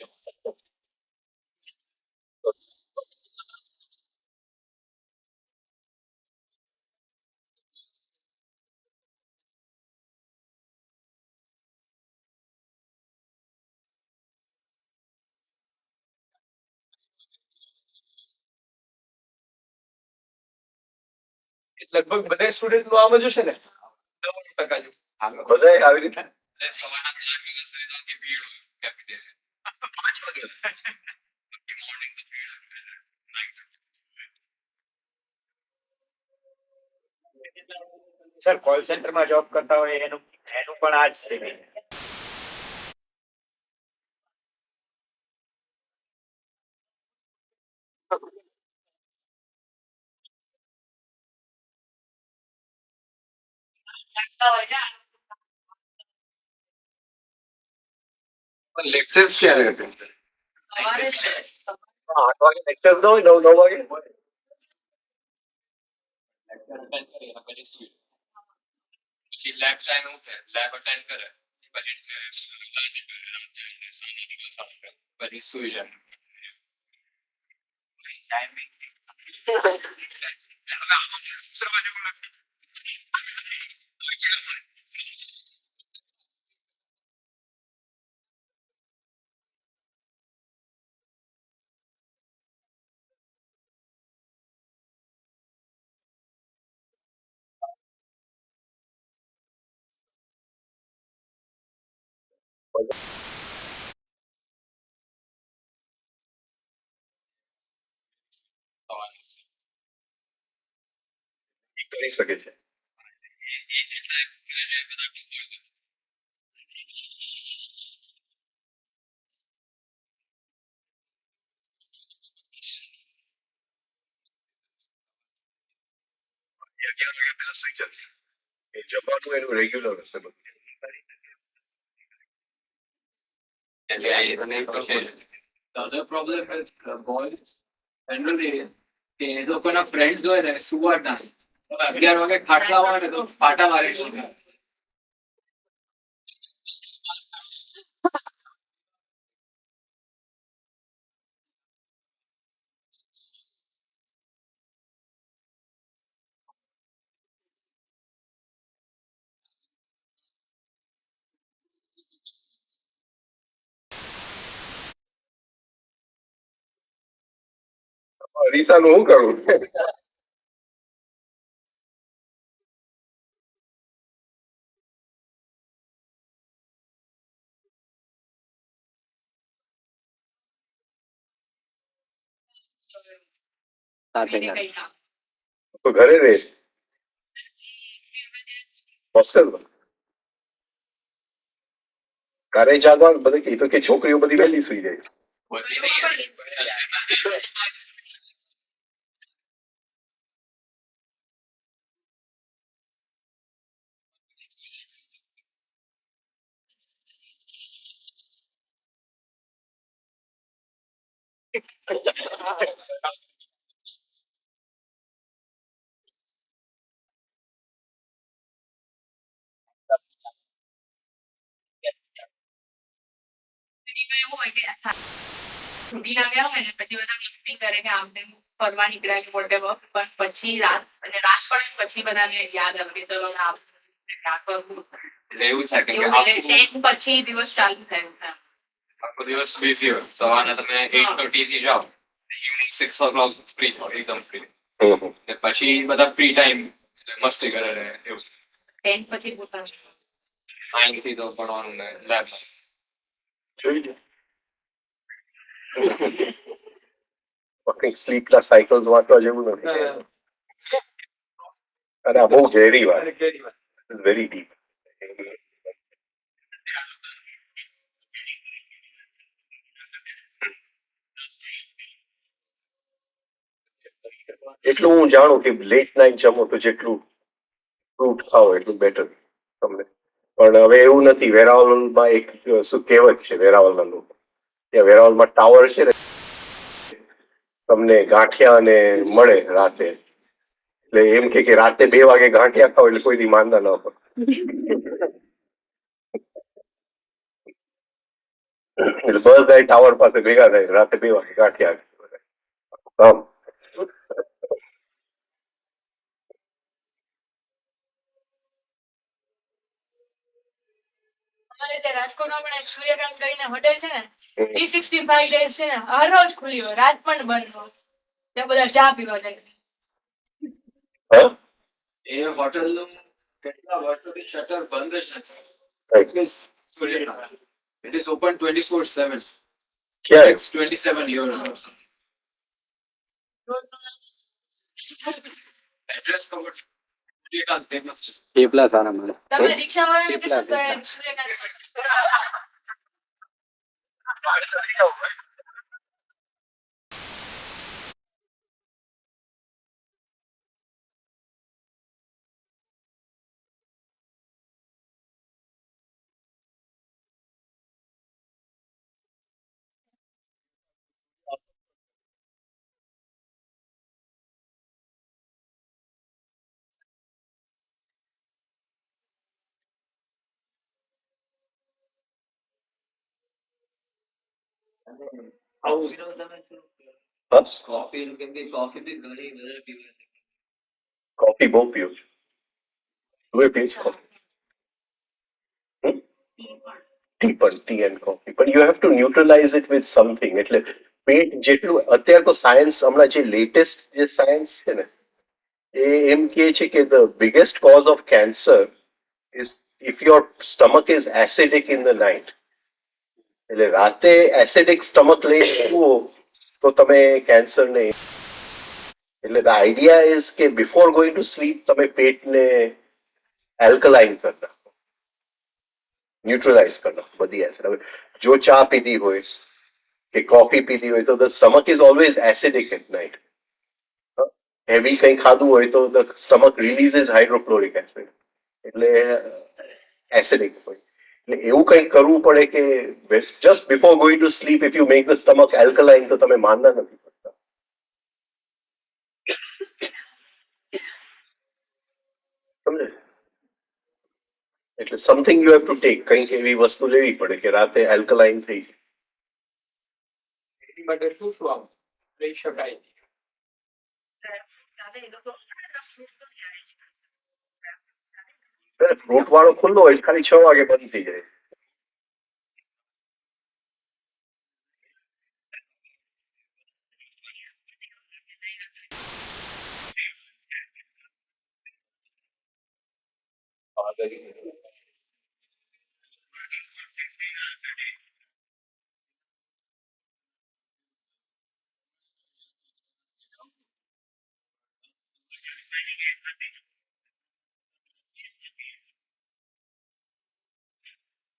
લગભગ બધા સ્ટુડન્ટ નું આમ જ હશે ને 90% જેવું. બધાય આવી રીતે સવારના 4 વાગ્યા સુધી તો આખી ભીડ હોય કેફેટેરિયા. મોર્નિંગ તો ભીડ હોય. સર કોલ સેન્ટરમાં જોબ કરતા હોય એનું પણ આ જ છે. લેક્ચર્સ ક્યારે હતા? 8 વાગે લેક્ચર ન હોય, 9 વાગે. પછી લેબ ટાઈમ ઉઠે, લેબ અટેન્ડ કરે, પછી લંચ કરે, રાતે સાંજે 6-7 પછી સુઈ જાય. કરી શકે છે. એ 11 વાગ્યા પહેલા સુઈ જતી. એ જમવાનું એનું રેગ્યુલર હશે બધું. The other problem with boys generally કે એ લોકોના ફ્રેન્ડ હોય ને સુવા ના 11 વાગે ખાટલા હોય ને તો પાટા મારી દે. અરીસાનું શું કરવું? તો ઘરે રહે હોસ્ટેલમાં ઘરે જાગવાનું બધે કે તો કે છોકરીઓ બધી વહેલી સુઈ જાય બધી નહીં એવું હોય કે છૂટી આવ્યા હોય ને પછી બધા મસ્તી કરે કે આમ તેમ ફરવા નીકળ્યા કે whatever. પણ પછી રાત પડે પછી બધાને યાદ આવે કે ચલો આ કરવું. એટલે એવું થાય કે એવું એટલે 10 પછી દિવસ ચાલુ થાય. આખો દિવસ બિઝી હોય સવારના તમે 8:30 થી જાઓ ઇવનિંગ 6 o'clock ફ્રી થાઓ એકદમ ફ્રી પછી બધા ફ્રી ટાઈમ મસ્તી કરે ને એવું 10 પછી પોતાનું 9 થી તો ભણવાનું ને લેબ જોઈ લે કંઈક સ્લીપના સાયકલ્સ વાંચવા જેવું નથી અને આ બહુ ઘેરી વાત વેરી ડીપ એટલું હું જાણું કે લેટ નાઇટ જમો તો જેટલું ફ્રૂટ ખાઓ એટલું બેટર તમને પણ હવે એવું નથી વેરાવળમાં એક શું કહેવત છે વેરાવળના લોકો ત્યાં વેરાવળમાં ટાવર છે ને તમને ગાંઠિયા અને મળે રાતે એટલે એમ કે રાતે 2 વાગે ગાંઠિયા ખાઓ એટલે કોઈ દી માંદા ન પડે એટલે બધા ટાવર પાસે ભેગા થાય રાતે 2 વાગે ગાંઠિયા આમ અમારે ત્યાં રાજકોટમાં પણ એક સૂર્યકાંત કરીને હોટેલ છે ને 365 ડેઝ છે ને હર રોજ ખુલ્લી હોય રાત પણ બંધ હોય ત્યાં બધા ચા પીવા જાય એ હોટલનું કેટલા વર્ષોથી શટર બંધ જ નથી. It is open 24/7. ક્યાં It's 27 years. Address ખબર છે? સૂર્યકાંત famous છે. થેપલા સારા મળે તમે રિક્ષા વાળાને કહેશો તો એ સૂર્યકાંત કોફી બહુ પીવું છું તું એ પીશ કોફી ટી એન્ડ કોફી પણ you have two neutralise it with something એટલે પેટ જેટલું અત્યારે તો સાયન્સ હમણાં જે લેટેસ્ટ જે સાયન્સ છે ને એ એમ કહે છે કે the biggest cause of cancer is if your stomach is acidic in the night એટલે રાતે એસિડિક સ્ટમક લઈ જુઓ તો તમે કેન્સરને એટલે ધ આઈડિયા ઇઝ કે બિફોર ગોઈંગ ટુ સ્લીપ તમે પેટને એલ્કલાઇન કરી નાખો ન્યુટ્રલાઇઝ કરી નાખો બધી એસિડ હવે જો ચા પીધી હોય કે કોફી પીધી હોય તો the stomach is always acidic at night heavy કંઈ ખાધું હોય તો the stomach releases hydrochloric acid એટલે એસિડિક હોય એટલે એવું કંઈક કરવું પડે કે just before going to sleep if you make the stomach alkaline તો તમે માંદા નથી પડતા સમજે એટલે something you have to take કંઈક એવી વસ્તુ લેવી પડે કે રાતે એલ્કલાઇન થઈ એની માટે શું શું આમ લઈ શકાય સાથે એ લોકો ફ્રૂટ વાળો ખુલ્લો હોય ખાલી 6 વાગે બંધ થઈ જાય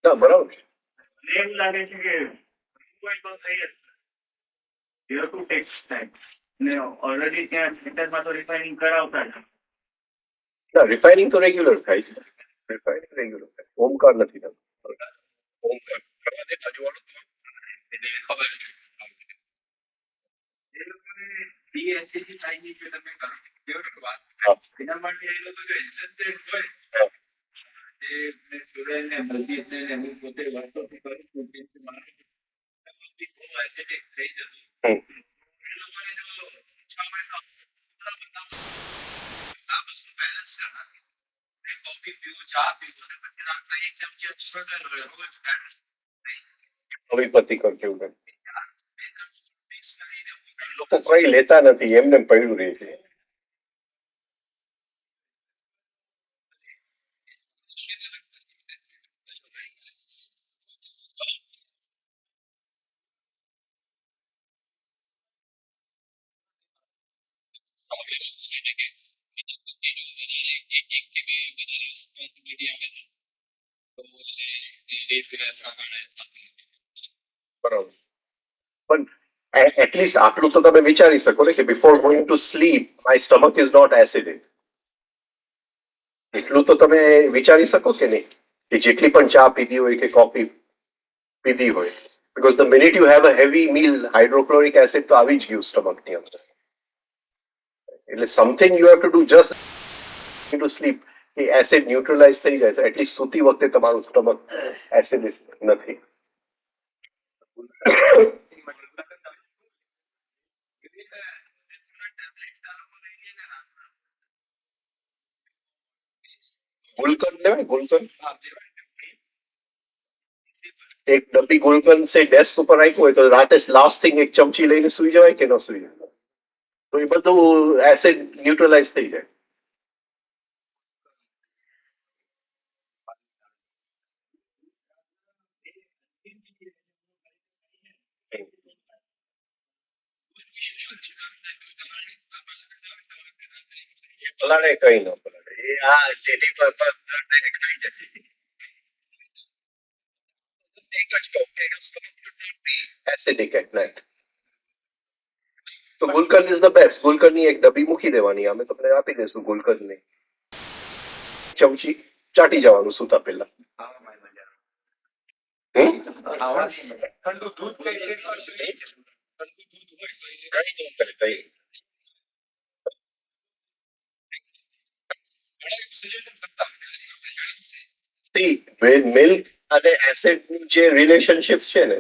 ના બરાબર છે. મને એવું લાગે છે કે કોઈ તો થઈ જ you have to tech time ને ઓલરેડી ત્યાં સેન્ટરમાં તો રિફાઇનિંગ કરાવતા જ ના રિફાઇનિંગ તો રેગ્યુલર થાય છે. રિફાઇનિંગ રેગ્યુલર થાય, ઓમકાર નથી થતું. ઓમકાર કરવા દે બાજુવાળો. એટલે ખબર છે. એ લોકોને DSCG સાઈડની જે તમે કરો કેવો છો વાત હા. એના માટે એ લોકો જો ઇન્ટરેસ્ટેડ હોય હા. જે સ્ટુડન્ટને મલ્ટીને એનું પોતે વર્ષોથી કરું છું કે મારું બહુ એસ્થેટિક થઈ જતું હમ. એ લોકોને જો ઈચ્છા હોય તો આ બધું બેલેન્સ કરનાર કોફી પીવું ચા પીવું અને પછી રાતના એક ચમચી અક્ષર રોજ હવે પતિ કરજો લોકો કઈ લેતા નથી, એમને પડ્યું રહે છે. બરાબર, પણ એટલીસ્ટ આટલું તો તમે વિચારી શકો ને કે before going to sleep my stomach is not acidic. એટલું તો તમે વિચારી શકો કે નહીં, કે જેટલી પણ ચા પીધી હોય કે કોફી પીધી હોય, because the minute you have a heavy meal hydrochloric acid તો આવી જ ગયું સ્ટમકની અંદર. એટલે something you have to do just to sleep કે એસિડ ન્યુટ્રલાઇઝ થઈ જાય તો એટલીસ્ટ સૂતી વખતે તમારું સ્ટમક એસિડિક નથી. ગુલકંદ લેવાય, ગુલકંદ એક ડબ્બી ગુલકંદ સે ડેસ્ક ઉપર રાખ્યું હોય તો રાતે લાસ્ટ થિંગ એક ચમચી લઈને સુઈ જવાય કે ન સુઈ જવાય, તો એ બધું એસિડ ન્યુટ્રલાઇઝ થઈ જાય. પલાળે કઈ ન પલાળે, એ આ જેની પર દર્દ ખાઈ જાય. એક જ કહું કે your stomach should not be acidic at night. તો ગુલકંદ ઇઝ ધ બેસ્ટ. ગુલકંદની એક ડબ્બી મૂકી દેવાની, અમે તમને આપી દઈશું ગુલકંદની ચમચી, ચાટી જવાનું સુતા પહેલા. ઠંડુ દૂધ કઈ રીતે કઈ ન કરે કઈ. મિલ્ક અને એસિડ જે રિલેશનશિપ છે ને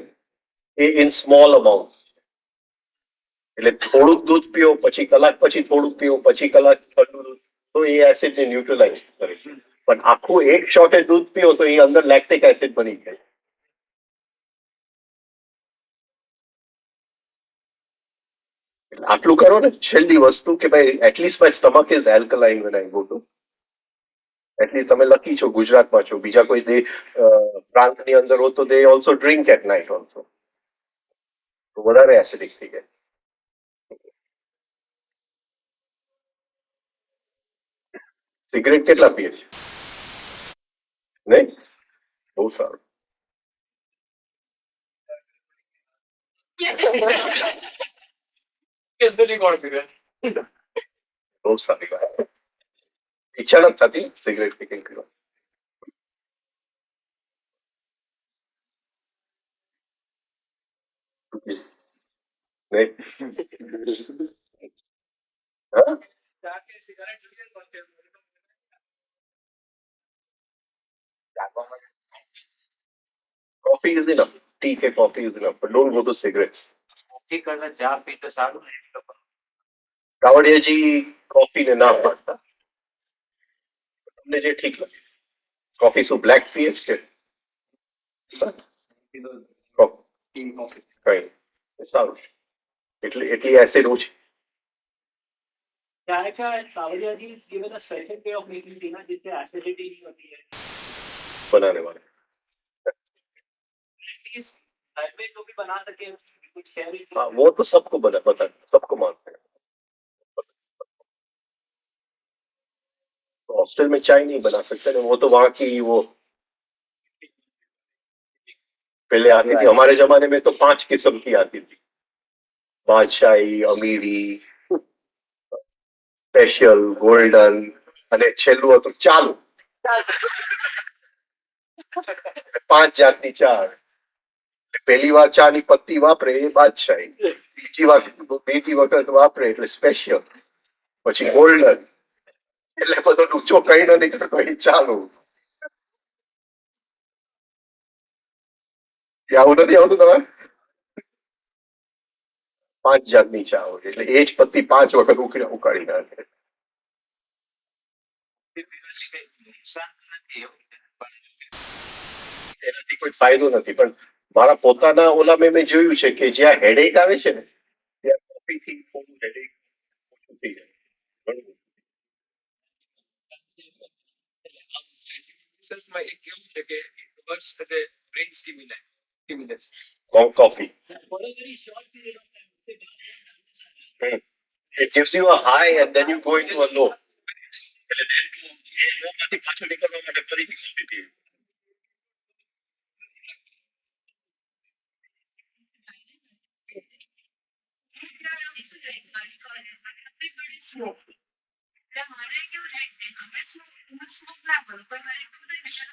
એ ઇન સ્મોલ અમાઉન્ટ. એટલે થોડુંક દૂધ પીઓ, પછી કલાક પછી થોડુંક પીઓ, પછી કલાક ઠંડુ દૂધ, તો એ એસિડ ને ન્યુટ્રલાઇઝ કરે. પણ આખું એક શોટે દૂધ પીઓ તો એ અંદર લેક્ટિક એસિડ બની જાય. આટલું કરો ને, છેલ્લી વસ્તુ કે ભાઈ at least my stomach is alkaline when I go to. At least તમે લકી છો, ગુજરાતમાં છો, બીજા કોઈ પ્રાંતની અંદર હો તો they also drink at night also, તો વધારે એસિડિક થઈ જાય. સિગરેટ કેટલા પીએ છે? નહીં, બહુ સારું. બહુ સારી વાત. ઈચ્છા નથી થતી સિગરેટ પીકિંગ કરવા. નહીં હા, coffee is enough. Tea કે coffee is enough, but don't go to cigarettes. Coffee કરતા ચા પી તો સારું ને એ લોકો. કાવડિયાજી કોફી ને ના પાડતા, તમને જે ઠીક લાગે. કોફી શું બ્લેક પીએ છે? કઈ સારું છે, એટલી એસિડ ઓછી. चाय का Kawadiya ji is given a special way of making tea ना जिससे एसिडिटी नहीं होती है बनाने वाले एटलीस्ट घर में जो भी बना सके कुछ शेयर हाँ, वो तो सबको बता सबको मानते हैं. हॉस्टल में चाय नहीं बना सकते ना, वो तो वहाँ की वो पहले आती थी। हमारे जमाने में तो 5 किस्म की आती थी, बादशाही, अमीरी, स्पेशल, गोल्डन અને છેલ્લું હતું ચાલુ. 5 જાતની ચા. પહેલી વાર ચાની પત્તી વાપરે એ બાદશાહી, બીજી વખત વાપરે એટલે સ્પેશિયલ, પછી ગોલ્ડન, એટલે બધો ડૂચો કઈ ન નીકળતો એ ચાલુ. આવું નથી આવતું તમારે? 5 જાતની ચા હોય એટલે એ જ પત્તી 5 વખત ઉકાળી નાખે. એનાથી કોઈ ફાયદો નથી. પણ મારા પોતાના ઓલા મેં જોયું છે કે જ્યાં હેડેક આવે છે ને ત્યાં કોફીથી થોડું હેડેક ઓછું થઈ જાય. ઘણું. રિસર્ચમાં એક એવું છે કે વર્ષ સાથે brain stimulus Long coffee. It gives you a high and then you go into a low. એટલે then એ low માંથી પાછો નીકળવા માટે ફરીથી કોફી પીવી. મારે કેવું થાય કે અમે સ્મોક ના કરું પણ મારે એટલું બધું વિષય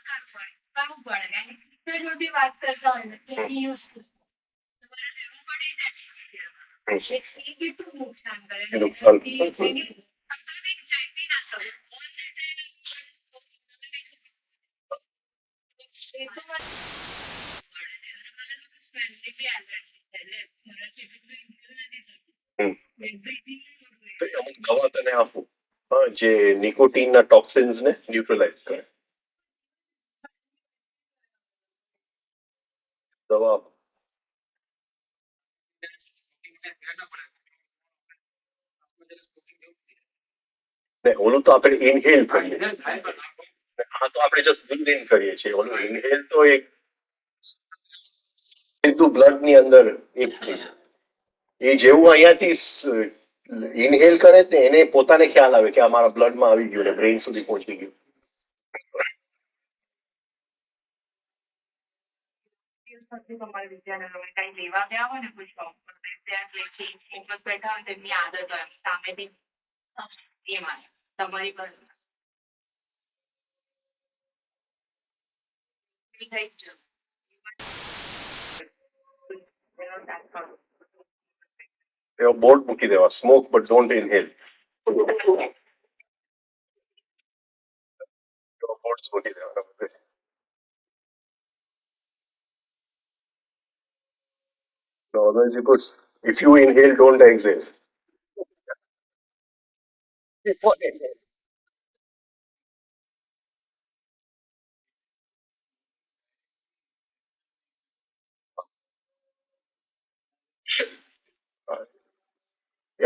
કરવું પડે કારણ કે બી વાત કરતા હોય ને કે યુઝ તમારે રહેવું પડે એ કેટલું નુકસાન કરે નુકસાન. જઈ બી ના શકે અમુક દવા તને આપું, હા, જે નિકોટીનના ટોક્સિન્સ ને ન્યુટ્રલાઇઝ કરે. દવા આપું. ને ઓલું તો આપણે ઇનહેલ કરીએ, આ તો આપણે જસ્ટ બ્રીથ ઇન કરીએ છીએ. ઓલું ઇનહેલ તો એક સીધું બ્લડ ની અંદર એક થઈ જાય. એ જેવું અહીંયાથી ઇનહેલ કરે ને એને પોતાને ખ્યાલ આવે કે આ મારા બ્લડમાં આવી ગયું ને બ્રેઇન સુધી પહોંચી ગયું. તમારે વિદ્યાર્થીઓ કઈ લેવા ગયા હોય ને કોઈ શોપ પર ફોકસ બેઠા હોય તેમની આદત હોય સામેથી એ માને તમારી પાસે એવો બોર્ડ મૂકી દેવા, smoke but don't inhale. Board મૂકી દેવાના બધે. No, otherwise you could, if you inhale, don't exhale. એ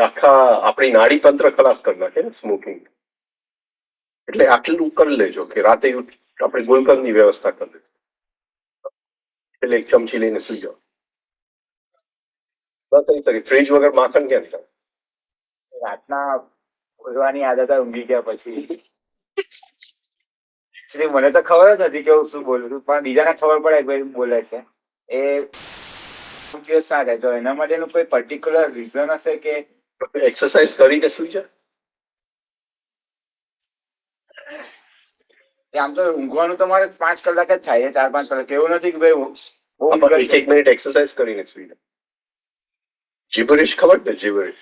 આખા આપણી નાડી તંત્ર ખલાસ કરી નાખે ને સ્મોકિંગ. એટલે આટલું કરી લેજો કે રાતે આપણે ગુલકંદની વ્યવસ્થા કરી લેજો, એટલે એક ચમચી લઈને સુઈ જાઓ. ફ્રીજ વગર માખણ ક્યાં થાય? રાતના બોલવાની આદત ઊંઘી ગયા પછી Actually મને તો ખબર જ નથી કે હું શું બોલું છું પણ બીજાને ખબર પડે કે ભાઈ બોલે છે એ દિવસ ના થાય તો એના માટેનું કોઈ પર્ટિક્યુલર રીઝન હશે કે એક્સરસાઇઝ કરીને સુઈ જા. આમ તો ઊંઘવાનું તો મારે 5 કલાક જ થાય 4-5 કલાક એવું નથી કે ભાઈ એક મિનિટ એક્સરસાઇઝ કરીને સુઈ જા. જીબરિશ ખબર ને? જીબરિશ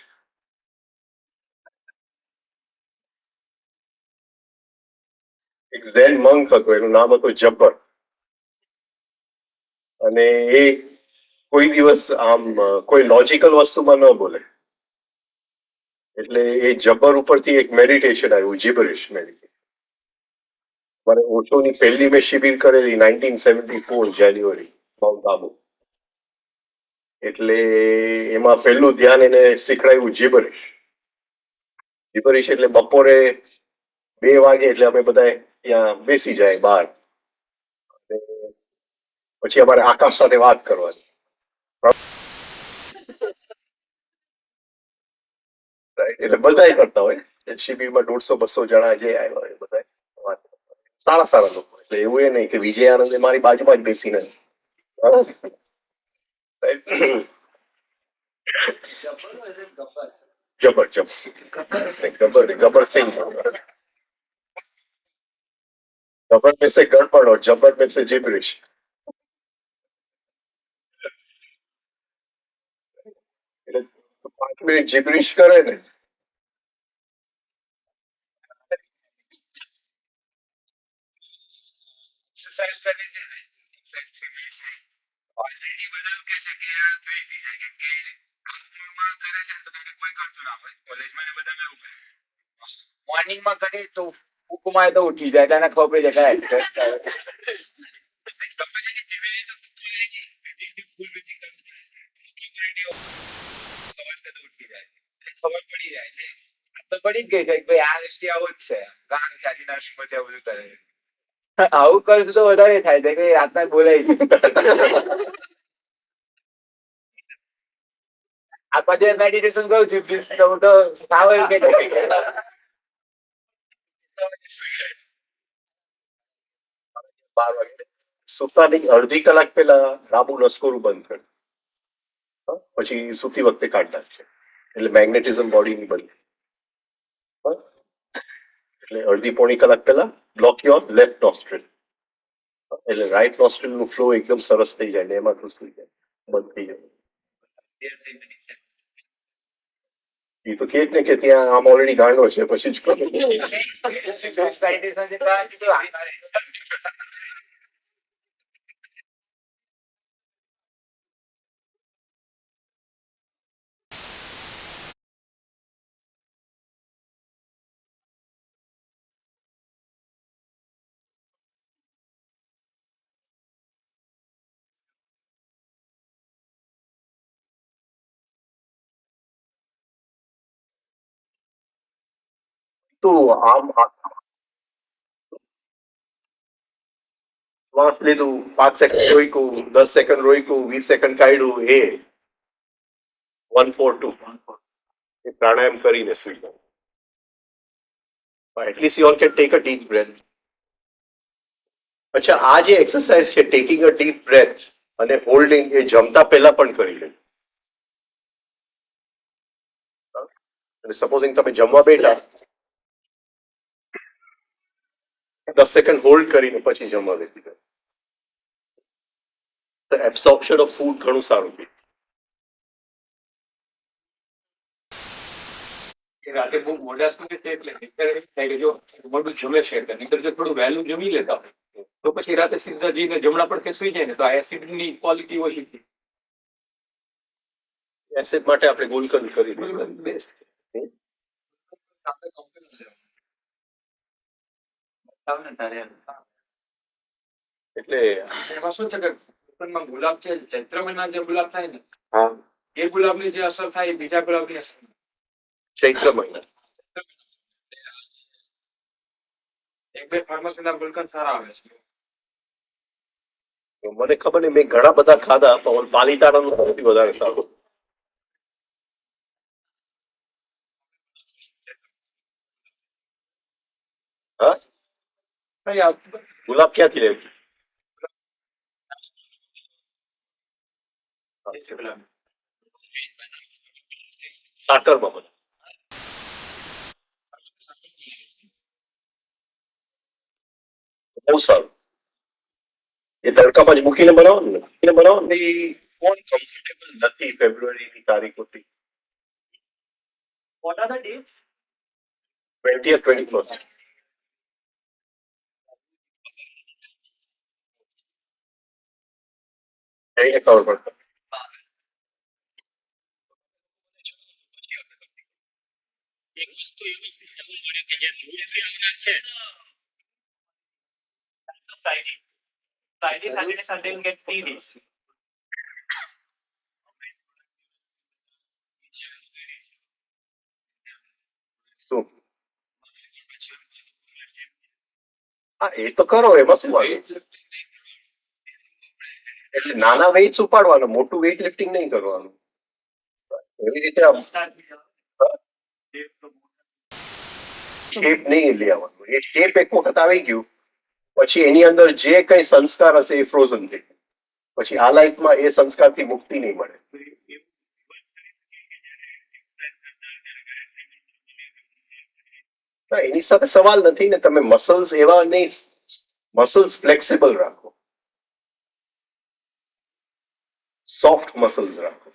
એક ઝેન મંક હતો, એનું નામ હતું જબ્બર. અને એ કોઈ દિવસ આમ કોઈ લોજિકલ વસ્તુમાં ન બોલે. એટલે એ જબ્બર ઉપરથી એક મેડિટેશન આવ્યું, જીબરિશ મેડિટેશન. મારે ઓશોની પહેલી મેં શિબિર કરેલી 1974 જાન્યુઆરી, માઉન્ટ આબુ. એટલે એમાં પહેલું ધ્યાન એને શીખડાયું જીબરિશ. જીબરિશ એટલે બપોરે 2 વાગે એટલે અમે બધા ત્યાં બેસી જાય બહાર, પછી અમારે આકાશ સાથે વાત કરવાની. એટલે બધા કરતા હોય શિબિરમાં 150-200 જણા જે આવ્યા એ બધા સારા સારા લોકો. એટલે એવું એ નહીં કે વિજય આનંદે મારી બાજુમાં જ બેસીને જબર સિંહ ગબ્બર में से गड़बड़ और जब्बर में से जिब्रिश. એટલે 5 મિનિટ જીબ્રિશ કરે ને એક્સરસાઇઝ કરવી છે ને એક્સરસાઇઝ 3 મિનિટ્સ ઓલરેડી બધા કે છે કે આ ક્રેઝી છે કેમ કે આઉટડોરમાં કરે છે ને તો કારણ કે કોઈ કરતું ના હોય કોલેજમાં ને બધા એવું કરે મોર્નિંગમાં કરે તો ફૂકમાં તો ઉઠી જાય તેને ખબર પડી જાય એક્સરસાઇઝ કરે ગમે તે ધીમે ધીમે તો ફૂક જાય નહીં ફૂલ બ્રીથિંગ કરવું પડે અવાજ કરતો ઉઠી જાય ખબર પડી જાય એટલે આ તો પડી જ ગઈ છે કે ભાઈ આ વ્યક્તિ આવો જ છે ગામ સાજી ના બધે બધું કરે છે આવું કરશું તો વધારે થાય છે કે રાતના બોલાય આ પછી મેડિટેશન કરું છું હું તો સાવ એવું કે 12 વાગે સુતાની અડધી કલાક પહેલા ડાબુ નસકોરું બંધ કર. પછી સુતી વખતે કાઢ નાખશે એટલે મેગ્નેટિઝમ બોડીની બને. એટલે અડધી પોણી કલાક પહેલા બ્લોક યોર લેફ્ટ નોસ્ટ્રિલ એટલે રાઈટ નોસ્ટ્રિલ નું ફ્લો એકદમ સરસ થઈ જાય ને એમાં ખુશ થઈ જાય બંધ થઈ જાય. એ તો કે જ ને કે ત્યાં આમ ઓલરેડી ગાંડો છે પછી જ તો આમ શ્વાસ લીધું 5 સેકન્ડ રોક્યું 10 સેકન્ડ રોક્યું 20 સેકન્ડ કાઢ્યું એ 1-4-2 એ પ્રાણાયામ કરીને સુઈ જાવ. At least you all can take a deep breath. અચ્છા આ જે એક્સરસાઇઝ છે ટેકિંગ અ ડીપ બ્રેથ અને હોલ્ડિંગ એ જમતા પહેલા પણ કરી લે. સપોઝિંગ તમે જમવા બેઠા 10 સેકન્ડ હોલ્ડ કરીને પછી જમવા બેસી ગયા તો એબ્સોર્પ્શન ઓફ ફૂડ ઘણું સારું થાય. રાતે બહુ મોડા સુધી છે એટલે નહીંતર એમ થાય કે જો મોડું જમે છે એટલે નહીંતર જો થોડું વહેલું જમી લેતા હોય તો પછી રાતે સીધા જઈને જમણા પડખે સુઈ જાય ને તો આ એસિડની ક્વોલિટી ઓછી થઈ એસિડ માટે આપણે ગુલકંદ કરી દઈએ. જાય. બેસ્ટ એટલે એમાં શું છે કે ગુલાબમાં ગુલાબ છે ચૈત્ર મહિના જે ગુલાબ થાય ને હા એ ગુલાબની જે અસર થાય એ બીજા ગુલાબની અસર ચૈત્ર મહિના એક બે ફાર્મસીના ગુલકંદ સારા આવે છે મને ખબર નહીં મેં ઘણા બધા ખાધા પણ પાલીતાણાનું સૌથી વધારે સારું. હા ગુલાબ ક્યાંથી લેવું સાકરમાં બધા બહુ સારું. એ તડકામાં જ મૂકીને બનાવો ને એ કોણ કમ્ફર્ટેબલ નથી ફેબ્રુઆરીની તારીખોથી What are the dates? 20 or 21st. જઈને ખબર પડશે. એક વસ્તુ એવી જ નવું મળ્યું કે જે દૂરથી આવનાર છે Friday, Saturday, Sunday will get 3 days. શું હા એ તો કરો એમાં શું વાંધો એટલે નાના વેઇટ ઉપાડવાનો મોટું વેઇટ લિફ્ટિંગ નહીં કરવાનું એવી રીતે આમ શેપ નહીં લઈ આવવાનું. એ શેપ એક વખત આવી ગયું પછી એની અંદર જે કઈ સંસ્કાર હશે એ ફ્રોઝન થઈ ગયું. પછી આ લાઈફમાં એ સંસ્કારથી મુક્તિ નહીં મળે. ના, એની સાથે સવાલ નથી ને. તમે મસલ્સ એવા નહીં, મસલ્સ ફ્લેક્સિબલ રાખો, સોફ્ટ મસલ્સ રાખો.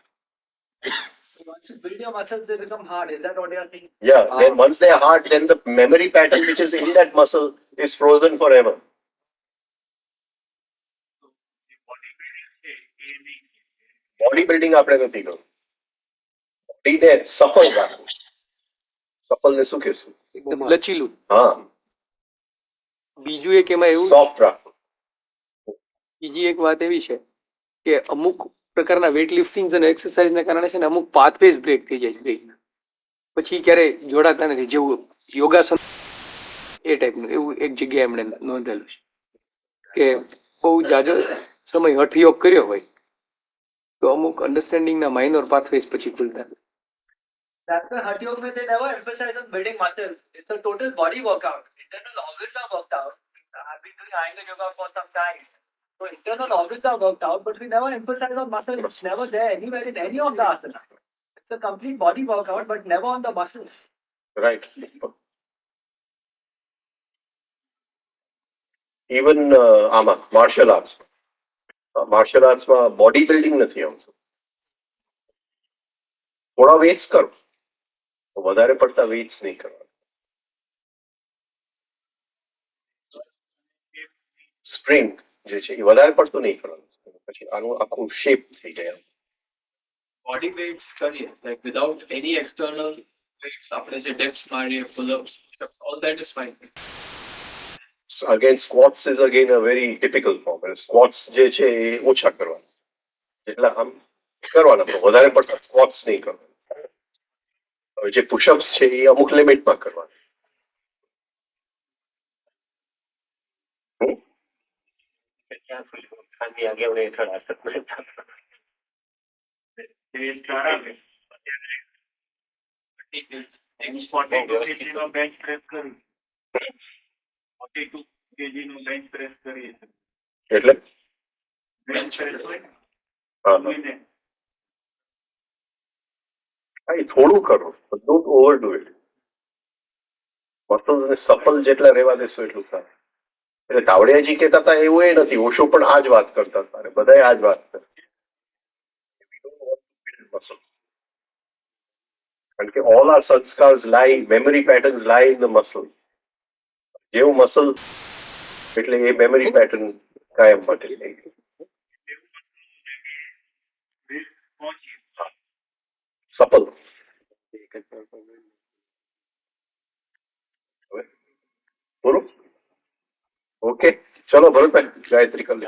Once you build your muscles, they become hard. Is that what you are saying? Yeah, then once they are hard, then the memory pattern which is in that muscle is frozen forever. Body building આપણે નથી કરવું. બોડીને સફળ રાખવું. સફળને શું કહેશું? એકદમ લચીલું. હા, બીજું એક એમાં એવું, સોફ્ટ રાખવું. બીજી એક વાત એવી છે કે અમુક પ્રકારના વેઇટ લિફ્ટિંગ અને એક્સરસાઇઝના કારણે છે ને અમુક પાથવેઝ બ્રેક થઈ જાય છે બ્રેકના, પછી ક્યારેય જોડાતા નથી. જેવું યોગાસન એ ટાઈપનું એવું એક જગ્યાએ એમણે નોંધેલું છે કે બહુ જાજો સમય હઠયોગ કર્યો હોય તો અમુક અન્ડરસ્ટેન્ડિંગના માઇનોર પાથવેઝ પછી ખુલતા નથી. That's why Hot Yoga, they never emphasize on building muscles. It's a total body workout. Internal organs are worked out. I've been doing Iyengar yoga for some time. So internal organs are worked out, but we never emphasize on muscles. It's never there anywhere in any of the asana. It's a complete body workout, but never on the muscles. Right. Even આમાં marshal આર્ટ્સમાં body building નથી આવતું. થોડા waits કરો, વધારે પડતા waits નહીં કરવા. Spring જે છે એ વધારે પડતું નહીં કરવાનું, પછી આનું આખું શેપ થઈ જાય. Body weights કરીએ, like without any external weights, આપણે જે dips મારીએ, pull-ups, all that is fine. Again, squats is again a very typical form. Squats જે છે એ ઓછા કરવાના, જેટલા આમ કરવાના, પણ વધારે પડતા સ્ક્વોટ્સ નહીં કરવાના. હવે જે પુશઅપ્સ છે એ અમુક લિમિટમાં કરવાના. બેન્ચ પ્રેસ કરી 42 kg નું બેન્ચ પ્રેસ કરીએ એટલે બેન્ચ પ્રેસ હોય હા, એ થોડું કરો, ડોન્ટ ઓવરડુ ઇટ. મસલ્સ ને સફલ જેટલા રહેવા દેશો એટલું સારું. એટલે તાવડિયાજી કહેતા હતા એવું એ નથી, ઓશો પણ આ જ વાત કરતા હતા, અને બધાએ આ જ વાત કરી. કારણ કે ઓલ આર સંસ્કાર્સ લાઈ, મેમરી પેટર્ન્સ લાઈ ઇન ધ મસલ્સ. જેવું મસલ એટલે એ મેમરી પેટર્ન કાયમ માટે થઈ ગઈ. સફલ બોલો. ઓકે, ચલો ભરતભાઈ, ગાયત્રી કરી લે.